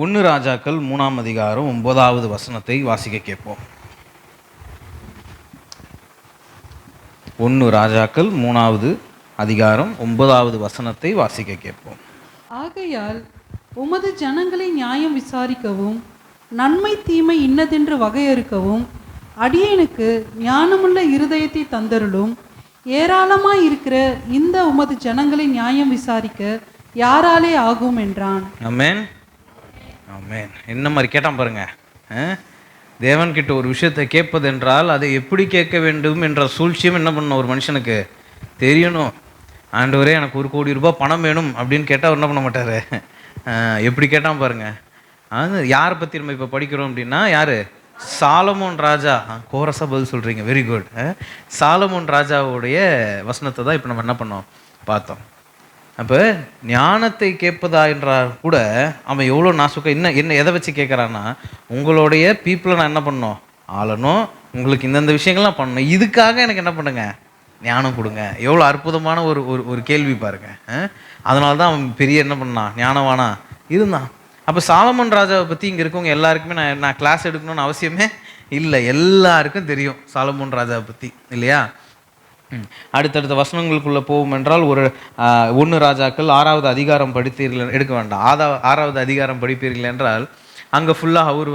1 ராஜாக்கள் 3ஆம் அதிகாரம் 9வது வசனத்தை வாசிக்க கேட்போம். 1 ராஜாக்கள் 3வது அதிகாரம் 9வது வசனத்தை வாசிக்க கேட்போம். ஆகையால் உமது ஜனங்களை நியாயம் விசாரிக்கவும் நன்மை தீமை இன்னதென்று வகையறுக்கவும் அடியேனுக்கு ஞானமுள்ள இருதயத்தை தந்தருளும். ஏராளமாய் இருக்கிற இந்த உமது ஜனங்களை நியாயம் விசாரிக்க யாராலே ஆகும் என்றான். ஆமென், ஆமென். என்ன மாதிரி கேட்டான் பாருங்க. தேவன்கிட்ட ஒரு விஷயத்தை கேட்பது என்றால் அதை எப்படி கேட்க வேண்டும் என்ற சூழ்ச்சியும் என்ன பண்ணணும், ஒரு மனுஷனுக்கு தெரியணும். ஆண்டவரே எனக்கு 1 கோடி ரூபாய் பணம் வேணும் அப்படின்னு கேட்டால் அவர் என்ன பண்ண மாட்டார். எப்படி கேட்டான் பாருங்க. யாரை பற்றி நம்ம இப்போ படிக்கிறோம் அப்படின்னா, யார்? சாலமோன் ராஜா. கோரஸாக பதில் சொல்கிறீங்க, வெரி குட். சாலமோன் ராஜாவுடைய வசனத்தை தான் இப்போ நம்ம என்ன பண்ணோம், பார்த்தோம். அப்போ ஞானத்தை கேட்பதா என்றால் கூட அவன் எவ்வளோ நாசுக்க என்ன எதை வச்சு கேட்குறான்னா, உங்களுடைய பீப்புளை நான் என்ன பண்ணணும், ஆளணும், உங்களுக்கு இந்தந்த விஷயங்கள்லாம் பண்ணணும், இதுக்காக எனக்கு என்ன பண்ணுங்க, ஞானம் கொடுங்க. எவ்வளோ அற்புதமான ஒரு ஒரு கேள்வி பாருங்க. அதனால தான் அவன் பெரிய என்ன பண்ணான், ஞானவானா இருந்தான். அப்போ சாலமோன் ராஜாவை பற்றி இங்கே இருக்கவங்க எல்லாருக்குமே நான் கிளாஸ் எடுக்கணும்னு அவசியமே இல்லை, எல்லாருக்கும் தெரியும் சாலமோன் ராஜாவை பற்றி, இல்லையா? அடுத்தடுத்த வசனங்களுக்குள்ளே போகும் என்றால், 1 ராஜாக்கள் 6வது அதிகாரம் படித்தீர்கள், எடுக்க வேண்டாம், 6வது அதிகாரம் படிப்பீர்கள் என்றால் அங்கே ஃபுல்லாக அவர்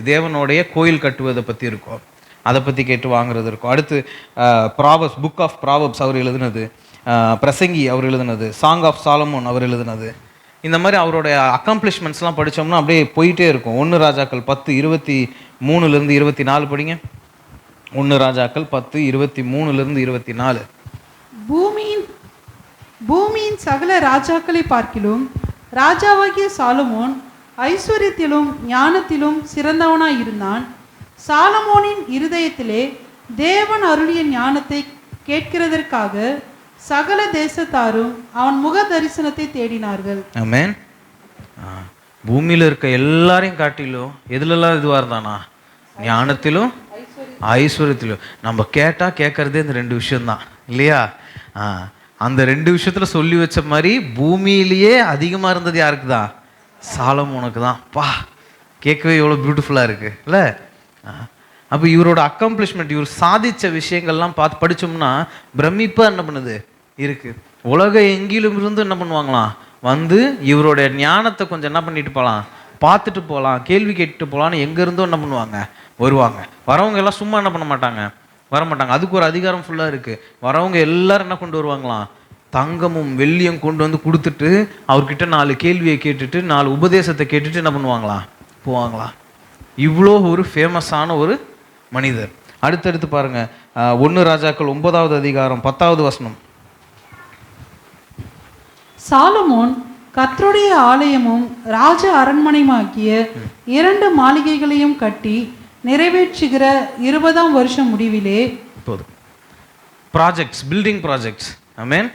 தேவனுடைய கோயில் கட்டுவதை பற்றி இருக்கும், அதை பற்றி கேட்டு வாங்குறது இருக்கும். அடுத்து ப்ராவப்ஸ், புக் ஆஃப் ப்ராவப்ஸ் அவர் எழுதுனது, பிரசங்கி அவர் எழுதுனது, சாங் ஆஃப் சாலமோன் அவர் எழுதுனது, இந்த மாதிரி அவருடைய அக்காம்ப்ளிஷ்மெண்ட்ஸ்லாம் படித்தோம்னா அப்படியே போயிட்டே இருக்கும். 1 ராஜாக்கள் 10:23 24 படிங்க. 1 ராஜாக்கள் 10:23 பூமியின் சகல ராஜாக்களை பார்க்கிலும் ராஜாவாகிய சாலமோன் ஐஸ்வர்யத்திலும் ஞானத்திலும் சிறந்தவனாய் இருந்தான். சாலமோனின் இருதயத்திலே தேவன் அருளிய ஞானத்தை கேட்கிறதற்காக சகல தேசத்தாரும் அவன் முக தரிசனத்தை தேடினார்கள். ஆமென். பூமியில் இருக்க எல்லாரையும் காட்டிலும் எதுலெல்லாம் இதுவாக இருந்தானா, ஞானத்திலும் ஐஸ்வர்யத்திலும். நம்ம கேட்டால் கேட்கறதே இந்த 2 விஷயம்தான், இல்லையா? அந்த 2 விஷயத்தில் சொல்லி வச்ச மாதிரி பூமியிலேயே அதிகமாக இருந்தது யாருக்கு தான்? சாலமோனுக்கு தான். பா, கேட்கவே எவ்வளோ பியூட்டிஃபுல்லாக இருக்குது, இல்லை? அப்போ இவரோட அக்காம்ப்ளிஷ்மெண்ட், இவர் சாதித்த விஷயங்கள்லாம் பார்த்து படித்தோம்னா பிரமிப்பாக என்ன பண்ணுது இருக்குது. உலக எங்கிலும் இருந்து என்ன பண்ணுவாங்களாம், இவருடைய ஞானத்தை கொஞ்சம் என்ன பண்ணிட்டு போகலாம், பார்த்துட்டு போகலாம், கேள்வி கேட்டுட்டு போகலான்னு எங்கேருந்தோ என்ன பண்ணுவாங்க, வருவாங்க. வரவங்க எல்லாம் சும்மா என்ன பண்ண மாட்டாங்க, வரமாட்டாங்க. அதுக்கு ஒரு அதிகாரம் ஃபுல்லாக இருக்குது. வரவங்க எல்லாரும் என்ன கொண்டு வருவாங்களாம், தங்கமும் வெள்ளியும் கொண்டு வந்து கொடுத்துட்டு அவர்கிட்ட 4 கேள்வியை கேட்டுட்டு 4 உபதேசத்தை கேட்டுட்டு என்ன பண்ணுவாங்களாம், போவாங்களாம். இவ்வளோ ஒரு ஃபேமஸான ஒரு மனிதர். அடுத்தடுத்து பாருங்க, 1 ராஜாக்கள் 9வது அதிகாரம் 10வது வசனம். சாலமோன் கர்த்தருடைய ஆலயமும் ராஜ அரண்மனையுமாகிய 2 மாளிகைகளையும் கட்டி நிறைவேற்றுகிற 20ஆம் வருஷம் முடிவிலே, போதும், ப்ராஜெக்ட்ஸ், பில்டிங் ப்ராஜெக்ட்ஸ். ஆமென்.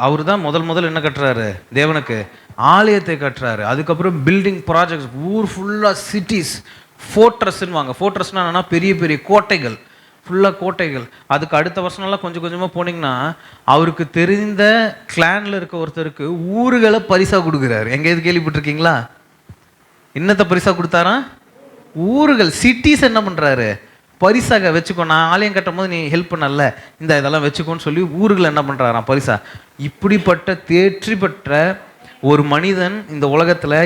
அவர் தான் முதல் என்ன கட்டுறாரு, தேவனுக்கு ஆலயத்தை கட்டுறாரு. அதுக்கப்புறம் பில்டிங் ப்ராஜெக்ட்ஸ், ஊர் ஃபுல்லாக சிட்டிஸ், ஃபோர்ட்ரஸ்ன்னு வாங்க. ஃபோர்ட்ரஸ்னால் என்னன்னா பெரிய பெரிய கோட்டைகள், ஃபுல்லாக கோட்டைகள். அதுக்கு அடுத்த வருஷம்லாம் கொஞ்சம் கொஞ்சமாக போனீங்கன்னா அவருக்கு தெரிந்த கிளானில் இருக்க ஒருத்தருக்கு ஊர்களை பரிசாக கொடுக்குறாரு. எங்கேயாவது கேள்விப்பட்டிருக்கீங்களா? என்னத்தை பரிசாக கொடுத்தாரா? ஊர்கள், சிட்டிஸ் என்ன பண்ணுறாரு, பரிசாக வச்சுக்கோ, நான் ஆலயம் கட்டும் போது நீ ஹெல்ப் பண்ணல, இதெல்லாம் வச்சுக்கோன்னு சொல்லி ஊர்கள் என்ன பண்ணுறாராம், பரிசா. இப்படிப்பட்ட தேற்றி பெற்ற ஒரு மனிதன் இந்த உலகத்தில்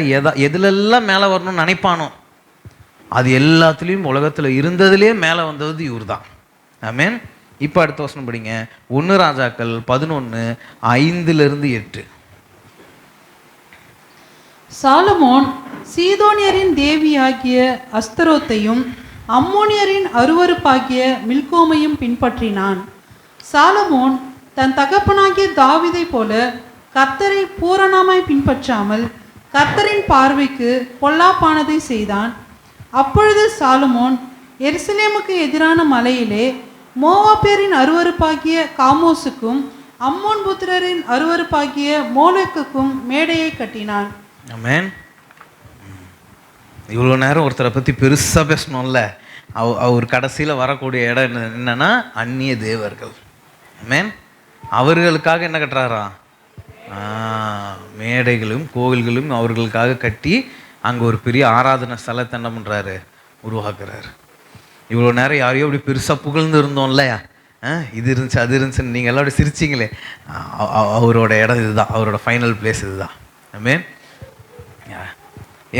எதுலெல்லாம் மேலே வரணும்னு நினைப்பானோ அது எல்லாத்துலேயும் உலகத்தில் இருந்ததுலேயே மேலே வந்தது இவர் தான். ஆமென். இப்போ அடுத்த வசனம் படிங்க. 1 ராஜாக்கள் 11:5-8. சாலமோன் சீதோனியரின் தேவியாகிய அஸ்தரோத்தையும் அம்மோனியரின் அருவருப்பாகிய மில்கோமையும் பின்பற்றினான். சாலமோன் தன் தகப்பனாகிய தாவீதை போல கர்த்தரை பூரணமாய் பின்பற்றாமல் கர்த்தரின் பார்வைக்கு பொல்லாப்பானதை செய்தான். அப்பொழுது சாலமோன் எருசலேமுக்கு எதிரான மலையிலே மோவாபியரின் அருவருப்பாகிய காமோசுக்கும் அம்மோன் புத்திரரின் அருவருப்பாகிய மோலோக்குக்கும் மேடையை கட்டினான். ஆமென். இவ்வளோ நேரம் ஒருத்தரை பற்றி பெருசாக பேசணும்ல, அவர் கடைசியில் வரக்கூடிய இடம் என்னன்னா அந்நிய தேவர்கள். ஆமென். அவர்களுக்காக என்ன கட்டுறாராம், மேடைகளும் கோவில்களும் அவர்களுக்காக கட்டி அங்கே ஒரு பெரிய ஆராதனை ஸ்தலத்தை என்ன பண்ணுறாரு, உருவாக்குறாரு. இவ்வளோ நேரம் யாரையோ அப்படி பெருசாக புகழ்ந்து இருந்தோம்ல, இது இருந்துச்சு அது இருந்துச்சுன்னு நீங்கள் எல்லாம் அப்படி சிரிச்சிங்களே, அவரோட இடம் இதுதான், அவரோட ஃபைனல் பிளேஸ் இதுதான். ஆமென்.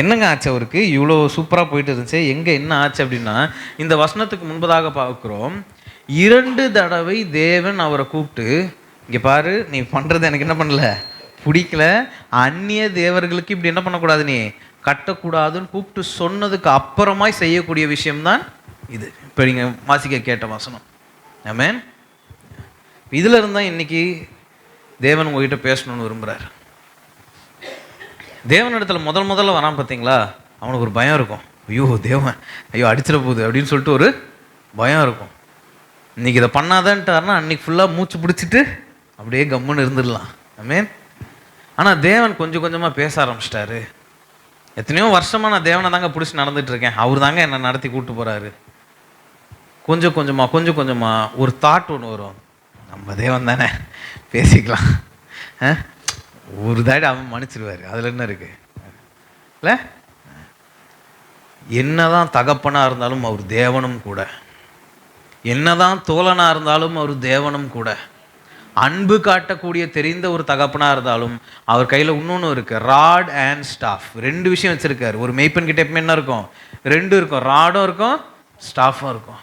என்னங்க ஆச்சு அவருக்கு? இவ்வளோ சூப்பராக போயிட்டு இருந்துச்சு, எங்கே என்ன ஆச்சு அப்படின்னா, இந்த வசனத்துக்கு முன்பதாக பார்க்குறோம், 2 தடவை தேவன் அவரை கூப்பிட்டு, இங்கே பாரு, நீ பண்ணுறது எனக்கு என்ன பண்ணல, பிடிக்கல, அந்நிய தேவர்களுக்கு இப்படி என்ன பண்ணக்கூடாது, நீ கட்டக்கூடாதுன்னு கூப்பிட்டு சொன்னதுக்கு அப்புறமாய் செய்யக்கூடிய விஷயம்தான் இது. இப்போ நீங்கள் வாசிக்க கேட்ட வசனம். ஆமென். இதில் இருந்தால் இன்னைக்கு தேவன் உங்ககிட்ட பேசணும்னு விரும்புகிறார். தேவனிடத்துல முதல்ல வரான் பார்த்தீங்களா, அவனுக்கு ஒரு பயம் இருக்கும். ஐயோ தேவன், ஐயோ அடிச்சிட போகுது அப்படின்னு சொல்லிட்டு ஒரு பயம் இருக்கும். இன்னைக்கு இதை பண்ணாதான்ட்டாருன்னா அன்னைக்கு ஃபுல்லாக மூச்சு பிடிச்சிட்டு அப்படியே கம்முன்னு இருந்துடலாம். ஆமென். ஆனால் தேவன் கொஞ்சம் கொஞ்சமாக பேச ஆரம்பிச்சிட்டாரு. எத்தனையோ வருஷமாக நான் தேவனை தாங்க பிடிச்சி நடந்துட்டு இருக்கேன், அவர் தாங்க என்னை நடத்தி கூப்பிட்டு போகிறாரு. கொஞ்சம் கொஞ்சமாக ஒரு தாட் ஒன்று வரும், நம்ம தேவன் தானே பேசிக்கலாம், ஒரு தாடி அவன் மன்னிச்சிருவார், அதில் என்ன இருக்கு இல்லை? என்னதான் தகப்பனாக இருந்தாலும் அவர் தேவனும் கூட, என்னதான் தோழனாக இருந்தாலும் அவர் தேவனும் கூட, அன்பு காட்டக்கூடிய தெரிந்த ஒரு தகப்பனாக இருந்தாலும் அவர் கையில் இன்னொன்று இருக்குது, ராட் அண்ட் ஸ்டாஃப். 2 விஷயம் வச்சுருக்காரு. ஒரு மெய்ப்பன் கிட்ட எப்பவுமே என்ன இருக்கும், 2 இருக்கும், ராடும் இருக்கும் ஸ்டாஃபும் இருக்கும்.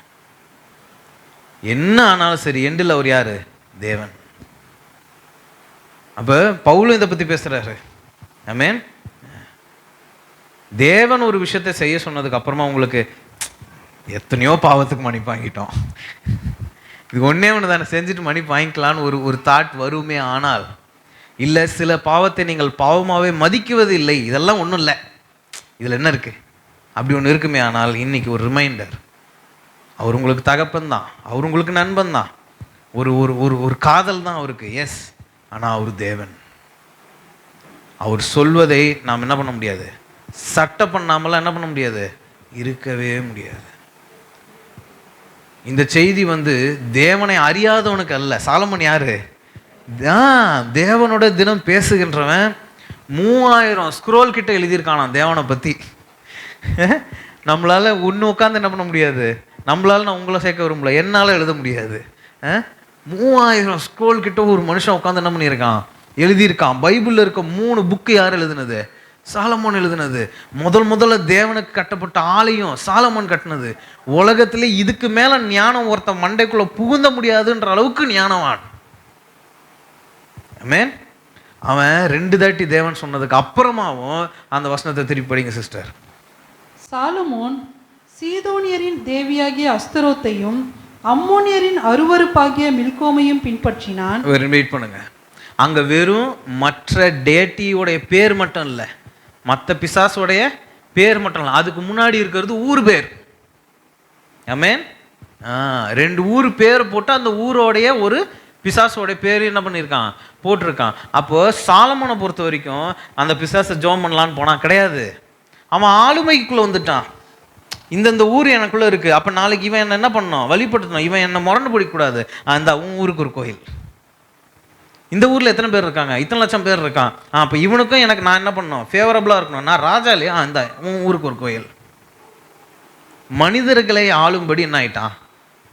என்ன ஆனாலும் சரி, எண்டில் அவர் யார், தேவன். அப்போ பவுலும் இதை பற்றி பேசுகிறாரு. ஆமென். தேவன் ஒரு விஷயத்தை செய்ய சொன்னதுக்கு அப்புறமா உங்களுக்கு எத்தனையோ பாவத்துக்கு மன்னிப்பு வாங்கிட்டோம், இது ஒன்றே ஒன்று தானே செஞ்சுட்டு மன்னிப்பு வாங்கிக்கலான்னு ஒரு தாட் வருமே. ஆனால் இல்லை, சில பாவத்தை நீங்கள் பாவமாகவே மதிக்குவது இல்லை, இதெல்லாம் ஒன்றும் இல்லை, இதில் என்ன இருக்குது, அப்படி ஒன்று இருக்குமே. ஆனால் இன்னைக்கு ஒரு ரிமைண்டர், அவர் உங்களுக்கு தகப்பன் தான், அவர் உங்களுக்கு நண்பன் தான், ஒரு காதல் தான் அவருக்கு, எஸ். ஆனால் அவர் தேவன். அவர் சொல்வதை நாம் என்ன பண்ண முடியாது, சட்டம் பண்ணாமலாம் என்ன பண்ண முடியாது, இருக்கவே முடியாது. இந்த செய்தி தேவனை அறியாதவனுக்கு அல்ல. சாலமோன் யாரு, தேவனோட தினம் பேசுகின்றவன். 3000 ஸ்க்ரோல் கிட்ட எழுதியிருக்கானாம் தேவனை பற்றி. நம்மளால ஒன்று உட்காந்து என்ன பண்ண முடியாது, நம்மளால நான் உங்களை சேர்க்க விரும்பல, என்னால் எழுத முடியாது. 3000 ஸ்க்ரோல் கிட்ட ஒரு மனுஷன் உட்காந்து என்ன பண்ணியிருக்கான், எழுதியிருக்கான். பைபிளில் இருக்க 3 புக்கு யார் எழுதுனது, சாலமோன் எழுதுனது. முதல்ல தேவனுக்கு கட்டப்பட்ட ஆலயம் சாலமோன் கட்டினது. உலகத்திலே இதுக்கு மேல ஞானம் ஒருத்த மண்டைக்குள்ள புகுந்த முடியாதுன்ற அளவுக்கு ஞானவான். ஆமென். அவன் 2 தாட்டி தேவன் சொன்னதுக்கு அப்புறமாவும் அந்த வசனத்தை திருப்பி படிங்க சிஸ்டர். சாலமோன் சீதோனியரின் தேவியாகிய அஸ்தரோத்தையும் அம்மோனியரின் அருவருப்பாகிய மில்கோமையும் பின்பற்றினான். வெயிட் பண்ணுங்க, அங்க வெறும் மற்ற டேட்டியோடைய பேர் மட்டும் இல்லை, மற்ற பிசாசோடைய பேர் மட்டும் இல்லை, அதுக்கு முன்னாடி இருக்கிறது ஊர் பேர். ஆமென். 2 ஊர் பேர் போட்டு அந்த ஊரோடைய ஒரு பிசாசோடைய பேர் என்ன பண்ணியிருக்கான், போட்டிருக்கான். அப்போ சாலமோனை பொறுத்த வரைக்கும் அந்த பிசாசை ஜோம் பண்ணலான்னு போனான் கிடையாது. அவன் ஆளுமைக்குள்ளே வந்துட்டான். இந்தந்த ஊர் எனக்குள்ளே இருக்குது, அப்போ நாளைக்கு இவன் என்ன பண்ணணும், வழிபட்டுணும், இவன் என்னை முரண்டு பிடிக்கக்கூடாது, அந்த ஊருக்கு ஒரு கோயில். இந்த ஊரில் எத்தனை பேர் இருக்காங்க, இத்தனை லட்சம் பேர் இருக்கான், அப்போ இவனுக்கும் எனக்கு நான் என்ன பண்ணணும், ஃபேவரபுளாக இருக்கணும், நான் ராஜா இல்லையா, இந்த ஊருக்கு ஒரு கோயில். மனிதர்களை ஆளும்படி என்ன ஆயிட்டான்,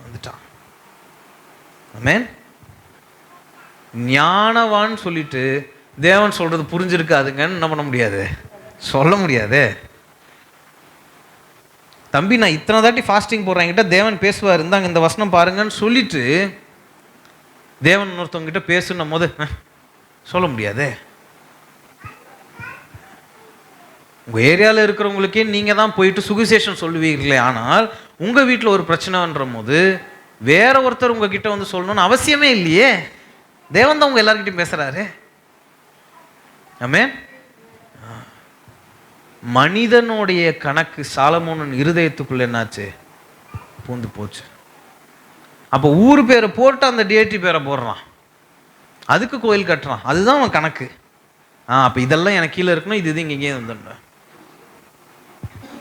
வந்துட்டான். ஆமென். ஞானவான்னு சொல்லிட்டு தேவன் சொல்றது புரிஞ்சிருக்காதுங்கன்னு என்ன பண்ண முடியாது, சொல்ல முடியாது. தம்பி நான் இத்தனை தாட்டி ஃபாஸ்டிங் போடுறேன்கிட்ட தேவன் பேசுவார், இருந்தாங்க இந்த வசனம் பாருங்கன்னு சொல்லிட்டு தேவன் ஒருத்தவங்கிட்ட பேசுன்னும் போது சொல்ல முடியாது. உங்கள் ஏரியாவில் இருக்கிறவங்களுக்கே நீங்கள் தான் போயிட்டு சுவிசேஷம் சொல்லுவீர்களே, ஆனால் உங்கள் வீட்டில் ஒரு பிரச்சனைன்ற போது வேற ஒருத்தர் உங்ககிட்ட சொல்லணும்னு அவசியமே இல்லையே. தேவன் தான் உங்கள் எல்லார்கிட்டையும் பேசுகிறாரு. ஆமென். மனிதனுடைய கணக்கு சாலமோனின் இருதயத்துக்குள்ள என்னாச்சு, பூந்து போச்சு. அப்போ ஊர் பேரை போட்டு அந்த டிஏடி பேரை போடுறான், அதுக்கு கோயில் கட்டுறான், அதுதான் அவன் கணக்கு. அப்போ இதெல்லாம் எனக்கு கீழே இருக்கணும், இது இங்கே வந்துடும்.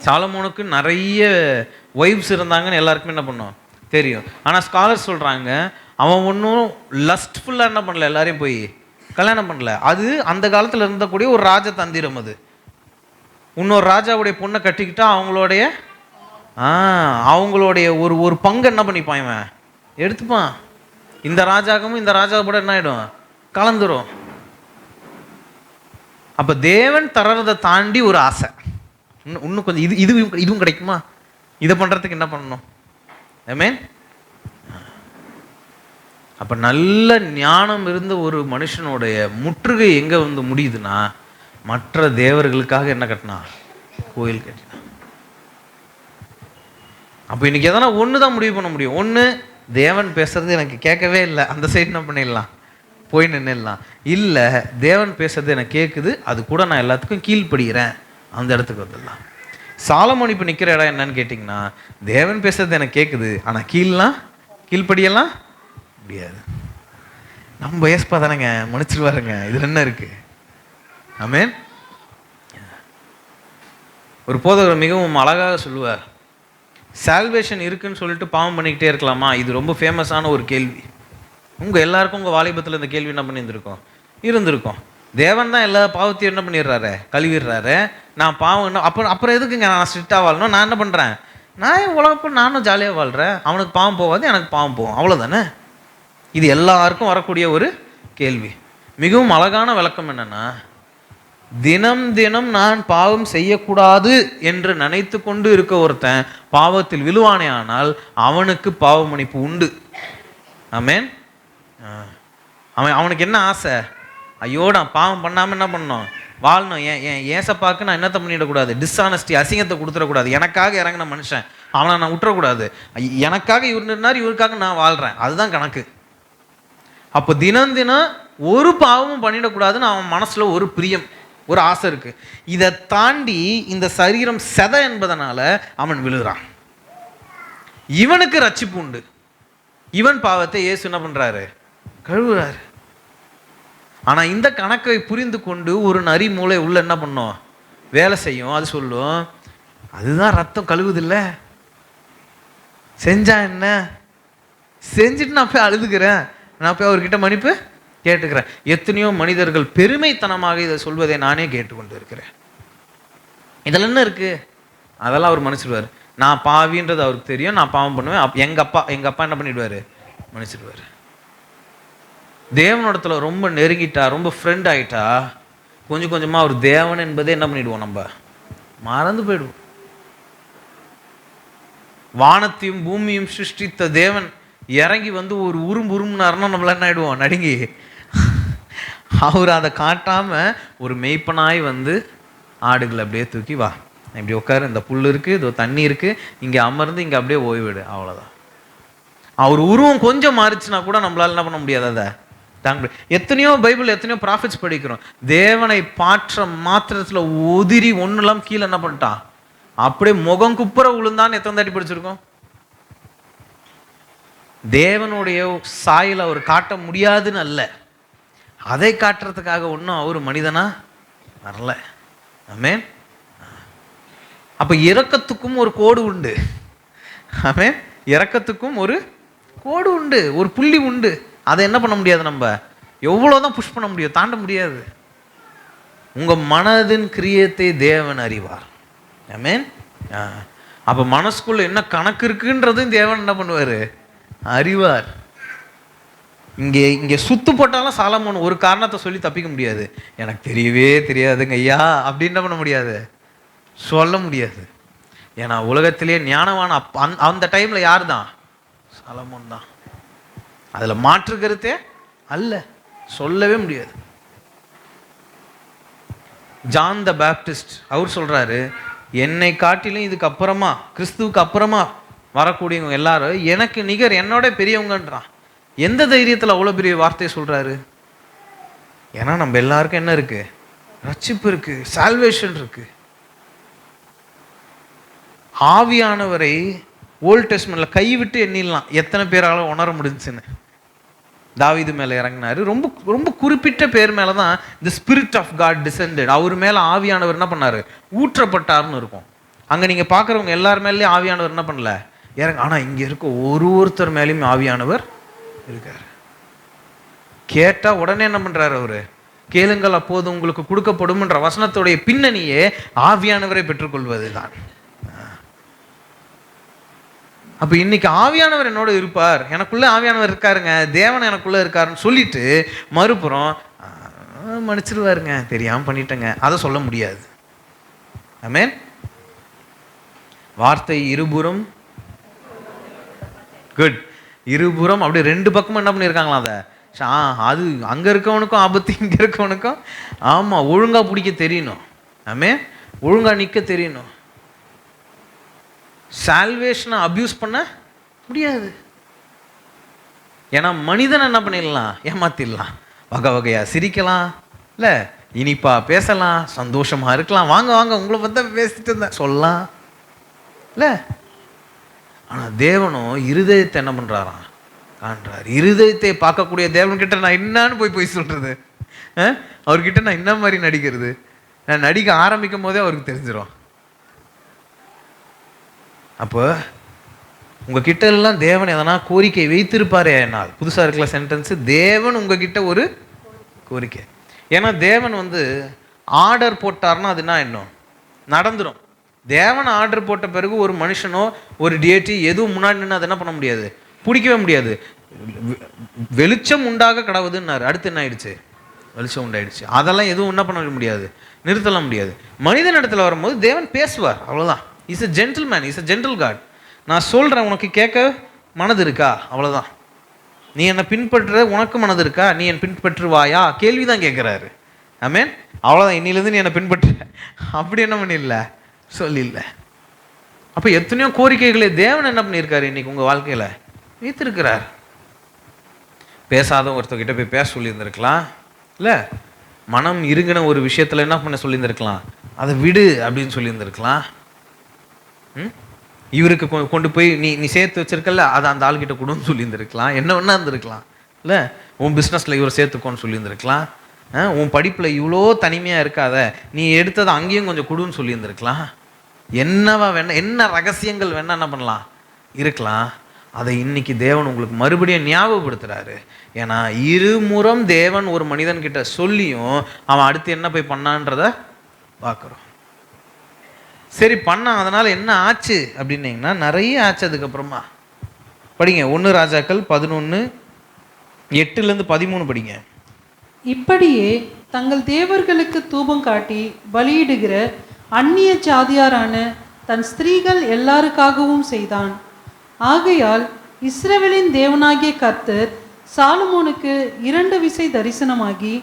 சாலமோனுக்கு நிறைய ஒய்ஃப்ஸ் இருந்தாங்கன்னு எல்லாருக்குமே என்ன பண்ணோம் தெரியும். ஆனால் ஸ்காலர் சொல்கிறாங்க அவன் ஒன்றும் லஸ்ட்ஃபுல்லாக என்ன பண்ணல, எல்லாரையும் போய் கல்யாணம் பண்ணல. அது அந்த காலத்தில் இருந்தக்கூடிய ஒரு ராஜதந்திரம். அது இன்னொரு ராஜாவுடைய பொண்ணை கட்டிக்கிட்டா அவங்களுடைய ஒரு ஒரு பங்கு என்ன பண்ணிப்பான், இவன் எடுத்துப்பான். இந்த ராஜாக்கமும் இந்த ராஜா கூட என்ன ஆகிடும், கலந்துரும். அப்போ தேவன் தர்றதை தாண்டி ஒரு ஆசை, இன்னும் கொஞ்சம் இதுவும் கிடைக்குமா, இதை பண்ணுறதுக்கு என்ன பண்ணணும்? ஆமென். அப்போ நல்ல ஞானம் இருந்த ஒரு மனுஷனுடைய முற்றுகை எங்கே வந்து முடியுதுன்னா, மற்ற தேவர்களுக்காக என்ன கட்டினா, கோயில் கட்டினா. அப்போ இன்னைக்கு எதனா ஒன்று தான் முடிவு பண்ண முடியும். ஒன்று, தேவன் பேசுறது எனக்கு கேட்கவே இல்லை, அந்த சைடு என்ன பண்ணிடலாம், போய் நின்றுடலாம். இல்லை, தேவன் பேசுறது எனக்கு கேட்குது, அது கூட நான் எல்லாத்துக்கும் கீழ்ப்படுகிறேன், அந்த இடத்துக்கு வந்துடலாம். சாலமோன் இப்போ நிற்கிற இடம் என்னன்னு கேட்டிங்கன்னா, தேவன் பேசுறது எனக்கு கேட்குது, ஆனால் கீழ்ப்படியெல்லாம் முடியாது. நம்ம ஏஸ்பா தானேங்க, மன்னிச்சிருவாருங்க, இதில் என்ன இருக்குது? ஆமென். ஒரு போதகர் மிகவும் அழகாக சொல்லுவார், சால்வேஷன் இருக்குன்னு சொல்லிட்டு பாவம் பண்ணிக்கிட்டே இருக்கலாமா? இது ரொம்ப ஃபேமஸான ஒரு கேள்வி. உங்கள் எல்லாருக்கும் உங்கள் வாலிபத்தில் இந்த கேள்வி என்ன இருந்திருக்கும். தேவன் தான் எல்லா பாவத்தையும் என்ன பண்ணிடுறாரு, கழுவிடுறாரு. நான் பாவம் என்ன அப்புறம் எதுக்குங்க நான் ஸ்ட்ரிக்டாக வாழணும்? நான் என்ன பண்ணுறேன், நான் உலகப்போ நானும் ஜாலியாக வாழ்கிறேன், அவனுக்கு பாவம் போகாது, எனக்கு பாவம் போகும், அவ்வளோதானே. இது எல்லாருக்கும் வரக்கூடிய ஒரு கேள்வி. மிகவும் அழகான விளக்கம் என்னென்னா, தினம் தினம் நான் பாவம் செய்யக்கூடாது என்று நினைத்து கொண்டு இருக்க ஒருத்தன் பாவத்தில் விழுவானே ஆனால் அவனுக்கு பாவ மன்னிப்பு உண்டு. ஆமென். அவனுக்கு என்ன ஆசை, ஐயோ நான் பாவம் பண்ணாமல் என்ன பண்ணணும், வாழணும். ஏசப்பாக்கு நான் என்னத்தை பண்ணிடக்கூடாது, டிஸ்ஆனஸ்டி, அசிங்கத்தை கொடுத்துடக்கூடாது. எனக்காக இறங்கின மனுஷன், அவனை நான் விட்டுறக்கூடாது. எனக்காக இவர் நின்றார், இவருக்காக நான் வாழ்கிறேன், அதுதான் கணக்கு. அப்போ தினம் தினம் ஒரு பாவமும் பண்ணிடக்கூடாதுன்னு அவன் மனசில் ஒரு பிரியம், ஒரு ஆசை இருக்குது. இதை தாண்டி இந்த சரீரம் செதை என்பதனால அவன் விழுகிறான். இவனுக்கு ரட்சிப்பு உண்டு. இவன் பாவத்தை இயேசு என்ன பண்ணுறாரு, கழுவுறாரு. ஆனால் இந்த கணக்கை புரிந்து கொண்டு ஒரு நரி மூளை உள்ள என்ன பண்ணும், வேலை செய்யும். அது சொல்லும், அதுதான் ரத்தம் கழுவுதில்ல, செஞ்சா என்ன, செஞ்சுட்டு நான் போய் அழுதுகிறேன், நான் போய் அவர்கிட்ட மன்னிப்பு கேட்டுக்கிறேன். எத்தனையோ மனிதர்கள் பெருமைத்தனமாக இதை சொல்வதை நானே கேட்டுக்கொண்டு இருக்கிறேன். இதில் என்ன இருக்குது, அதெல்லாம் அவர் மன்னிச்சிடுவார். நான் பாவின்றது அவருக்கு தெரியும், நான் பாவம் பண்ணுவேன். எங்கள் அப்பா என்ன பண்ணிடுவார், மன்னிச்சிடுவார். தேவனிடத்துல ரொம்ப நெருங்கிட்டா, ரொம்ப ஃப்ரெண்ட் ஆகிட்டா, கொஞ்சம் கொஞ்சமாக அவர் தேவன் என்பதே என்ன பண்ணிடுவோம், நம்ம மறந்து போயிடுவோம். வானத்தையும் பூமியும் சிருஷ்டித்த தேவன் இறங்கி வந்து ஒரு உருமுனாருன்னா நம்மள என்ன ஆயிடுவோம், நடுங்கி. அவர் அதை காட்டாமல் ஒரு மெய்ப்பனாய் வந்து ஆடுகளை அப்படியே தூக்கி, வா இப்படி உட்காரு, இந்த புல் இருக்குது, இதோ தண்ணி இருக்குது, இங்கே அமர்ந்து இங்கே அப்படியே ஓய்விடு, அவ்வளோதான். அவர் உருவம் கொஞ்சம் மாறிச்சுன்னா கூட நம்மளால என்ன பண்ண முடியாது, அதை தாங்க. எத்தனையோ பைபிள், எத்தனையோ ப்ராஃபிட்ஸ் படிக்கிறோம், தேவனை பாற்ற மாத்திரத்தில் உதிரி ஒன்றுலாம் கீழே என்ன பண்ணிட்டான், அப்படியே முகம் குப்புற விழுந்தான்னு எத்தனை தாட்டி படிச்சிருக்கோம். தேவனுடைய சாயலை அவர் காட்ட முடியாதுன்னு அல்ல, அதை காட்டுறதுக்காக ஒன்றும் அவர் மனிதனா வரல. ஆமென். அப்போ இரக்கத்துக்கும் ஒரு கோடு உண்டு. ஆமென். இரக்கத்துக்கும் ஒரு கோடு உண்டு, ஒரு புள்ளி உண்டு. அதை என்ன பண்ண முடியாது, நம்ம எவ்வளோதான் புஷ் பண்ண முடியும், தாண்ட முடியாது. உங்கள் மனதின் கிரியத்தை தேவன் அறிவார். ஆமென். அப்போ மனசுக்குள்ள என்ன கணக்கு இருக்குன்றதும் தேவன் என்ன பண்ணுவார், அறிவார். இங்கே சுத்து போட்டாலும் சாலமோன் ஒரு காரணத்தை சொல்லி தப்பிக்க முடியாது. எனக்கு தெரியவே தெரியாதுங்க ஐயா அப்படின்னு என்ன பண்ண முடியாது, சொல்ல முடியாது. ஏன்னா உலகத்திலேயே ஞானவான அந்த டைமில் யார் தான், சாலமோன் தான். அதில் மாற்று கருத்தே அல்ல, சொல்லவே முடியாது. ஜான் த பேப்டிஸ்ட் அவர் சொல்கிறாரு, என்னை காட்டிலும் இதுக்கு அப்புறமா, கிறிஸ்துவுக்கு அப்புறமா வரக்கூடியவங்க எல்லாரும் எனக்கு நிகர், என்னோட பெரியவங்கன்றான். எந்த தைரியத்தில் அவ்வளோ பெரிய வார்த்தையை சொல்கிறாரு? ஏன்னா நம்ம எல்லாருக்கும் என்ன இருக்குது, ரட்சிப்பு இருக்குது, சால்வேஷன் இருக்குது. ஆவியானவரை ஓல்ட் டெஸ்ட்மென்ட்ல கைவிட்டு எண்ணிடலாம் எத்தனை பேரால உணர முடிஞ்சுன்னு. தாவீது மேலே இறங்கினாரு, ரொம்ப ரொம்ப குறிப்பிட்ட பேர் மேலே தான் the spirit of God descended. அவர் மேலே ஆவியானவர் என்ன பண்ணார், ஊற்றப்பட்டார்னு இருக்கும். அங்கே நீங்கள் பார்க்குறவங்க எல்லார் மேலேயும் ஆவியானவர் என்ன பண்ணல, இறங்க. ஆனால் இங்கே இருக்க ஒருத்தர் மேலேயும் ஆவியானவர் இருக்கார். கேட்டா உடனே என்ன பண்றாரு அவரு? கேளுங்கள் அப்போது உங்களுக்கு கொடுக்கப்படும் என்ற வசனத்துடைய பின்னணியே ஆவியானவரை பெற்றுக்கொள்வது தான். அப்ப இன்னைக்கு ஆவியானவர் என்னோட இருப்பார், எனக்குள்ள ஆவியானவர் இருக்காருங்க, தேவன் எனக்குள்ள இருக்காருன்னு சொல்லிட்டு மறுபுறம் மன்னிச்சிருவாருங்க, தெரியாம பண்ணிட்டேங்க, அதை சொல்ல முடியாது. ஆமென். வார்த்தை இருபுறம் குட், இருபுறம் அப்படி ரெண்டு பக்கமும் என்ன பண்ணியிருக்காங்களா அதை. அது அங்க இருக்கவனுக்கும் ஆபத்து, இங்க இருக்கவனுக்கும். ஆமா, ஒழுங்கா பிடிக்க தெரியணும். ஆமென். ஒழுங்கா நிக்க தெரியணும். சால்வேஷனை அபியூஸ் பண்ண முடியாது. ஏன்னா மனிதன் என்ன பண்ணிடலாம், ஏமாத்திடலாம், வகை வகையா சிரிக்கலாம், இல்ல இனிப்பா பேசலாம், சந்தோஷமா இருக்கலாம், வாங்க வாங்க உங்களை பத்தி பேசிட்டு இருந்தேன் சொல்லலாம், இல்ல. ஆனா தேவனும் இருதயத்தை என்ன பண்றாராம், காண்றார். இருதயத்தை பார்க்கக்கூடிய தேவன் கிட்ட நான் என்னன்னு போய் சொல்றது, அவர்கிட்ட நான் என்ன மாதிரி நடிக்கிறது, நான் நடிக்க ஆரம்பிக்கும் போதே அவருக்கு தெரிஞ்சிடும். அப்போ உங்ககிட்ட எல்லாம் தேவன் எதனா கோரிக்கை வைத்திருப்பாரே, என்னால் புதுசா இருக்கல சென்டென்ஸ், தேவன் உங்ககிட்ட ஒரு கோரிக்கை. ஏன்னா தேவன் ஆர்டர் போட்டார்னா அது என்ன நடந்துடும். தேவன் ஆர்டர் போட்ட பிறகு ஒரு மனுஷனோ ஒரு டியேட்டி எதுவும் முன்னாடி நின்று அதை என்ன பண்ண முடியாது, பிடிக்கவே முடியாது. வெளிச்சம் உண்டாக கடவுதுன்னாரு, அடுத்து என்ன ஆயிடுச்சு, வெளிச்சம் உண்டாயிடுச்சு. அதெல்லாம் எதுவும் என்ன பண்ண முடியாது, நிறுத்தலாம் முடியாது. மனிதன் இடத்துல வரும்போது தேவன் பேசுவார், அவ்வளோதான். Is a gentleman, is a gentle God. நான் சொல்கிறேன், உனக்கு கேட்க மனது இருக்கா, அவ்வளோதான். நீ என்னை பின்பற்ற உனக்கு மனது இருக்கா, நீ என் பின்பற்றுவாயா, கேள்வி தான் கேட்குறாரு. ஆமென். அவ்வளோதான், இன்னிலேருந்து நீ என்னை பின்பற்ற, அப்படி என்ன பண்ணிடல சொல்லில்ல. அப்போ எத்தனையோ கோரிக்கைகளை தேவன் என்ன பண்ணியிருக்காரு இன்னைக்கு உங்கள் வாழ்க்கையில் வைத்திருக்கிறார். பேசாத ஒருத்தர்கிட்ட போய் பேச சொல்லியிருந்திருக்கலாம், இல்லை மனம் இருங்கின ஒரு விஷயத்தில் என்ன பண்ண சொல்லியிருந்திருக்கலாம், அதை விடு அப்படின்னு சொல்லியிருந்திருக்கலாம். இவருக்கு கொண்டு போய் நீ சேர்த்து வச்சிருக்கல அதை அந்த ஆள்கிட்ட கொடுன்னு சொல்லியிருந்திருக்கலாம், என்ன வேணா இருந்திருக்கலாம், இல்லை உன் பிஸ்னஸில் இவரை சேர்த்துக்கோன்னு சொல்லியிருந்திருக்கலாம், உன் படிப்பில் இவ்வளோ தனிமையாக இருக்காத, நீ எடுத்ததை அங்கேயும் கொஞ்சம் கொடுன்னு சொல்லியிருந்திருக்கலாம். என்னவா வேணா, என்ன ரகசியங்கள் வேணா என்ன பண்ணலாம் இருக்கலாம். அதை இன்னைக்கு தேவன் உங்களுக்கு மறுபடியும் ஞாபகப்படுத்துறாரு. ஏன்னா இருமுறம் தேவன் ஒரு மனிதன்கிட்ட சொல்லியும் அவன் அடுத்து என்ன போய் பண்ணான்றத பார்க்குறோம். சரி பண்ணான், அதனால என்ன ஆச்சு அப்படின்னீங்கன்னா நிறைய ஆச்சு. அதுக்கப்புறமா படிங்க 1 ராஜாக்கள் 11:8-13 படிங்க. இப்படியே தங்கள் தேவர்களுக்கு தூபம் காட்டி பலியிடுகிற அந்நிய ஜாதியாரான தன் ஸ்திரீகள் எல்லாருக்காகவும் செய்தான். ஆகையால் இஸ்ரவேலின் தேவனாகிய கர்த்தர் சாலமோனுக்கு 2 விசை தரிசனமாகி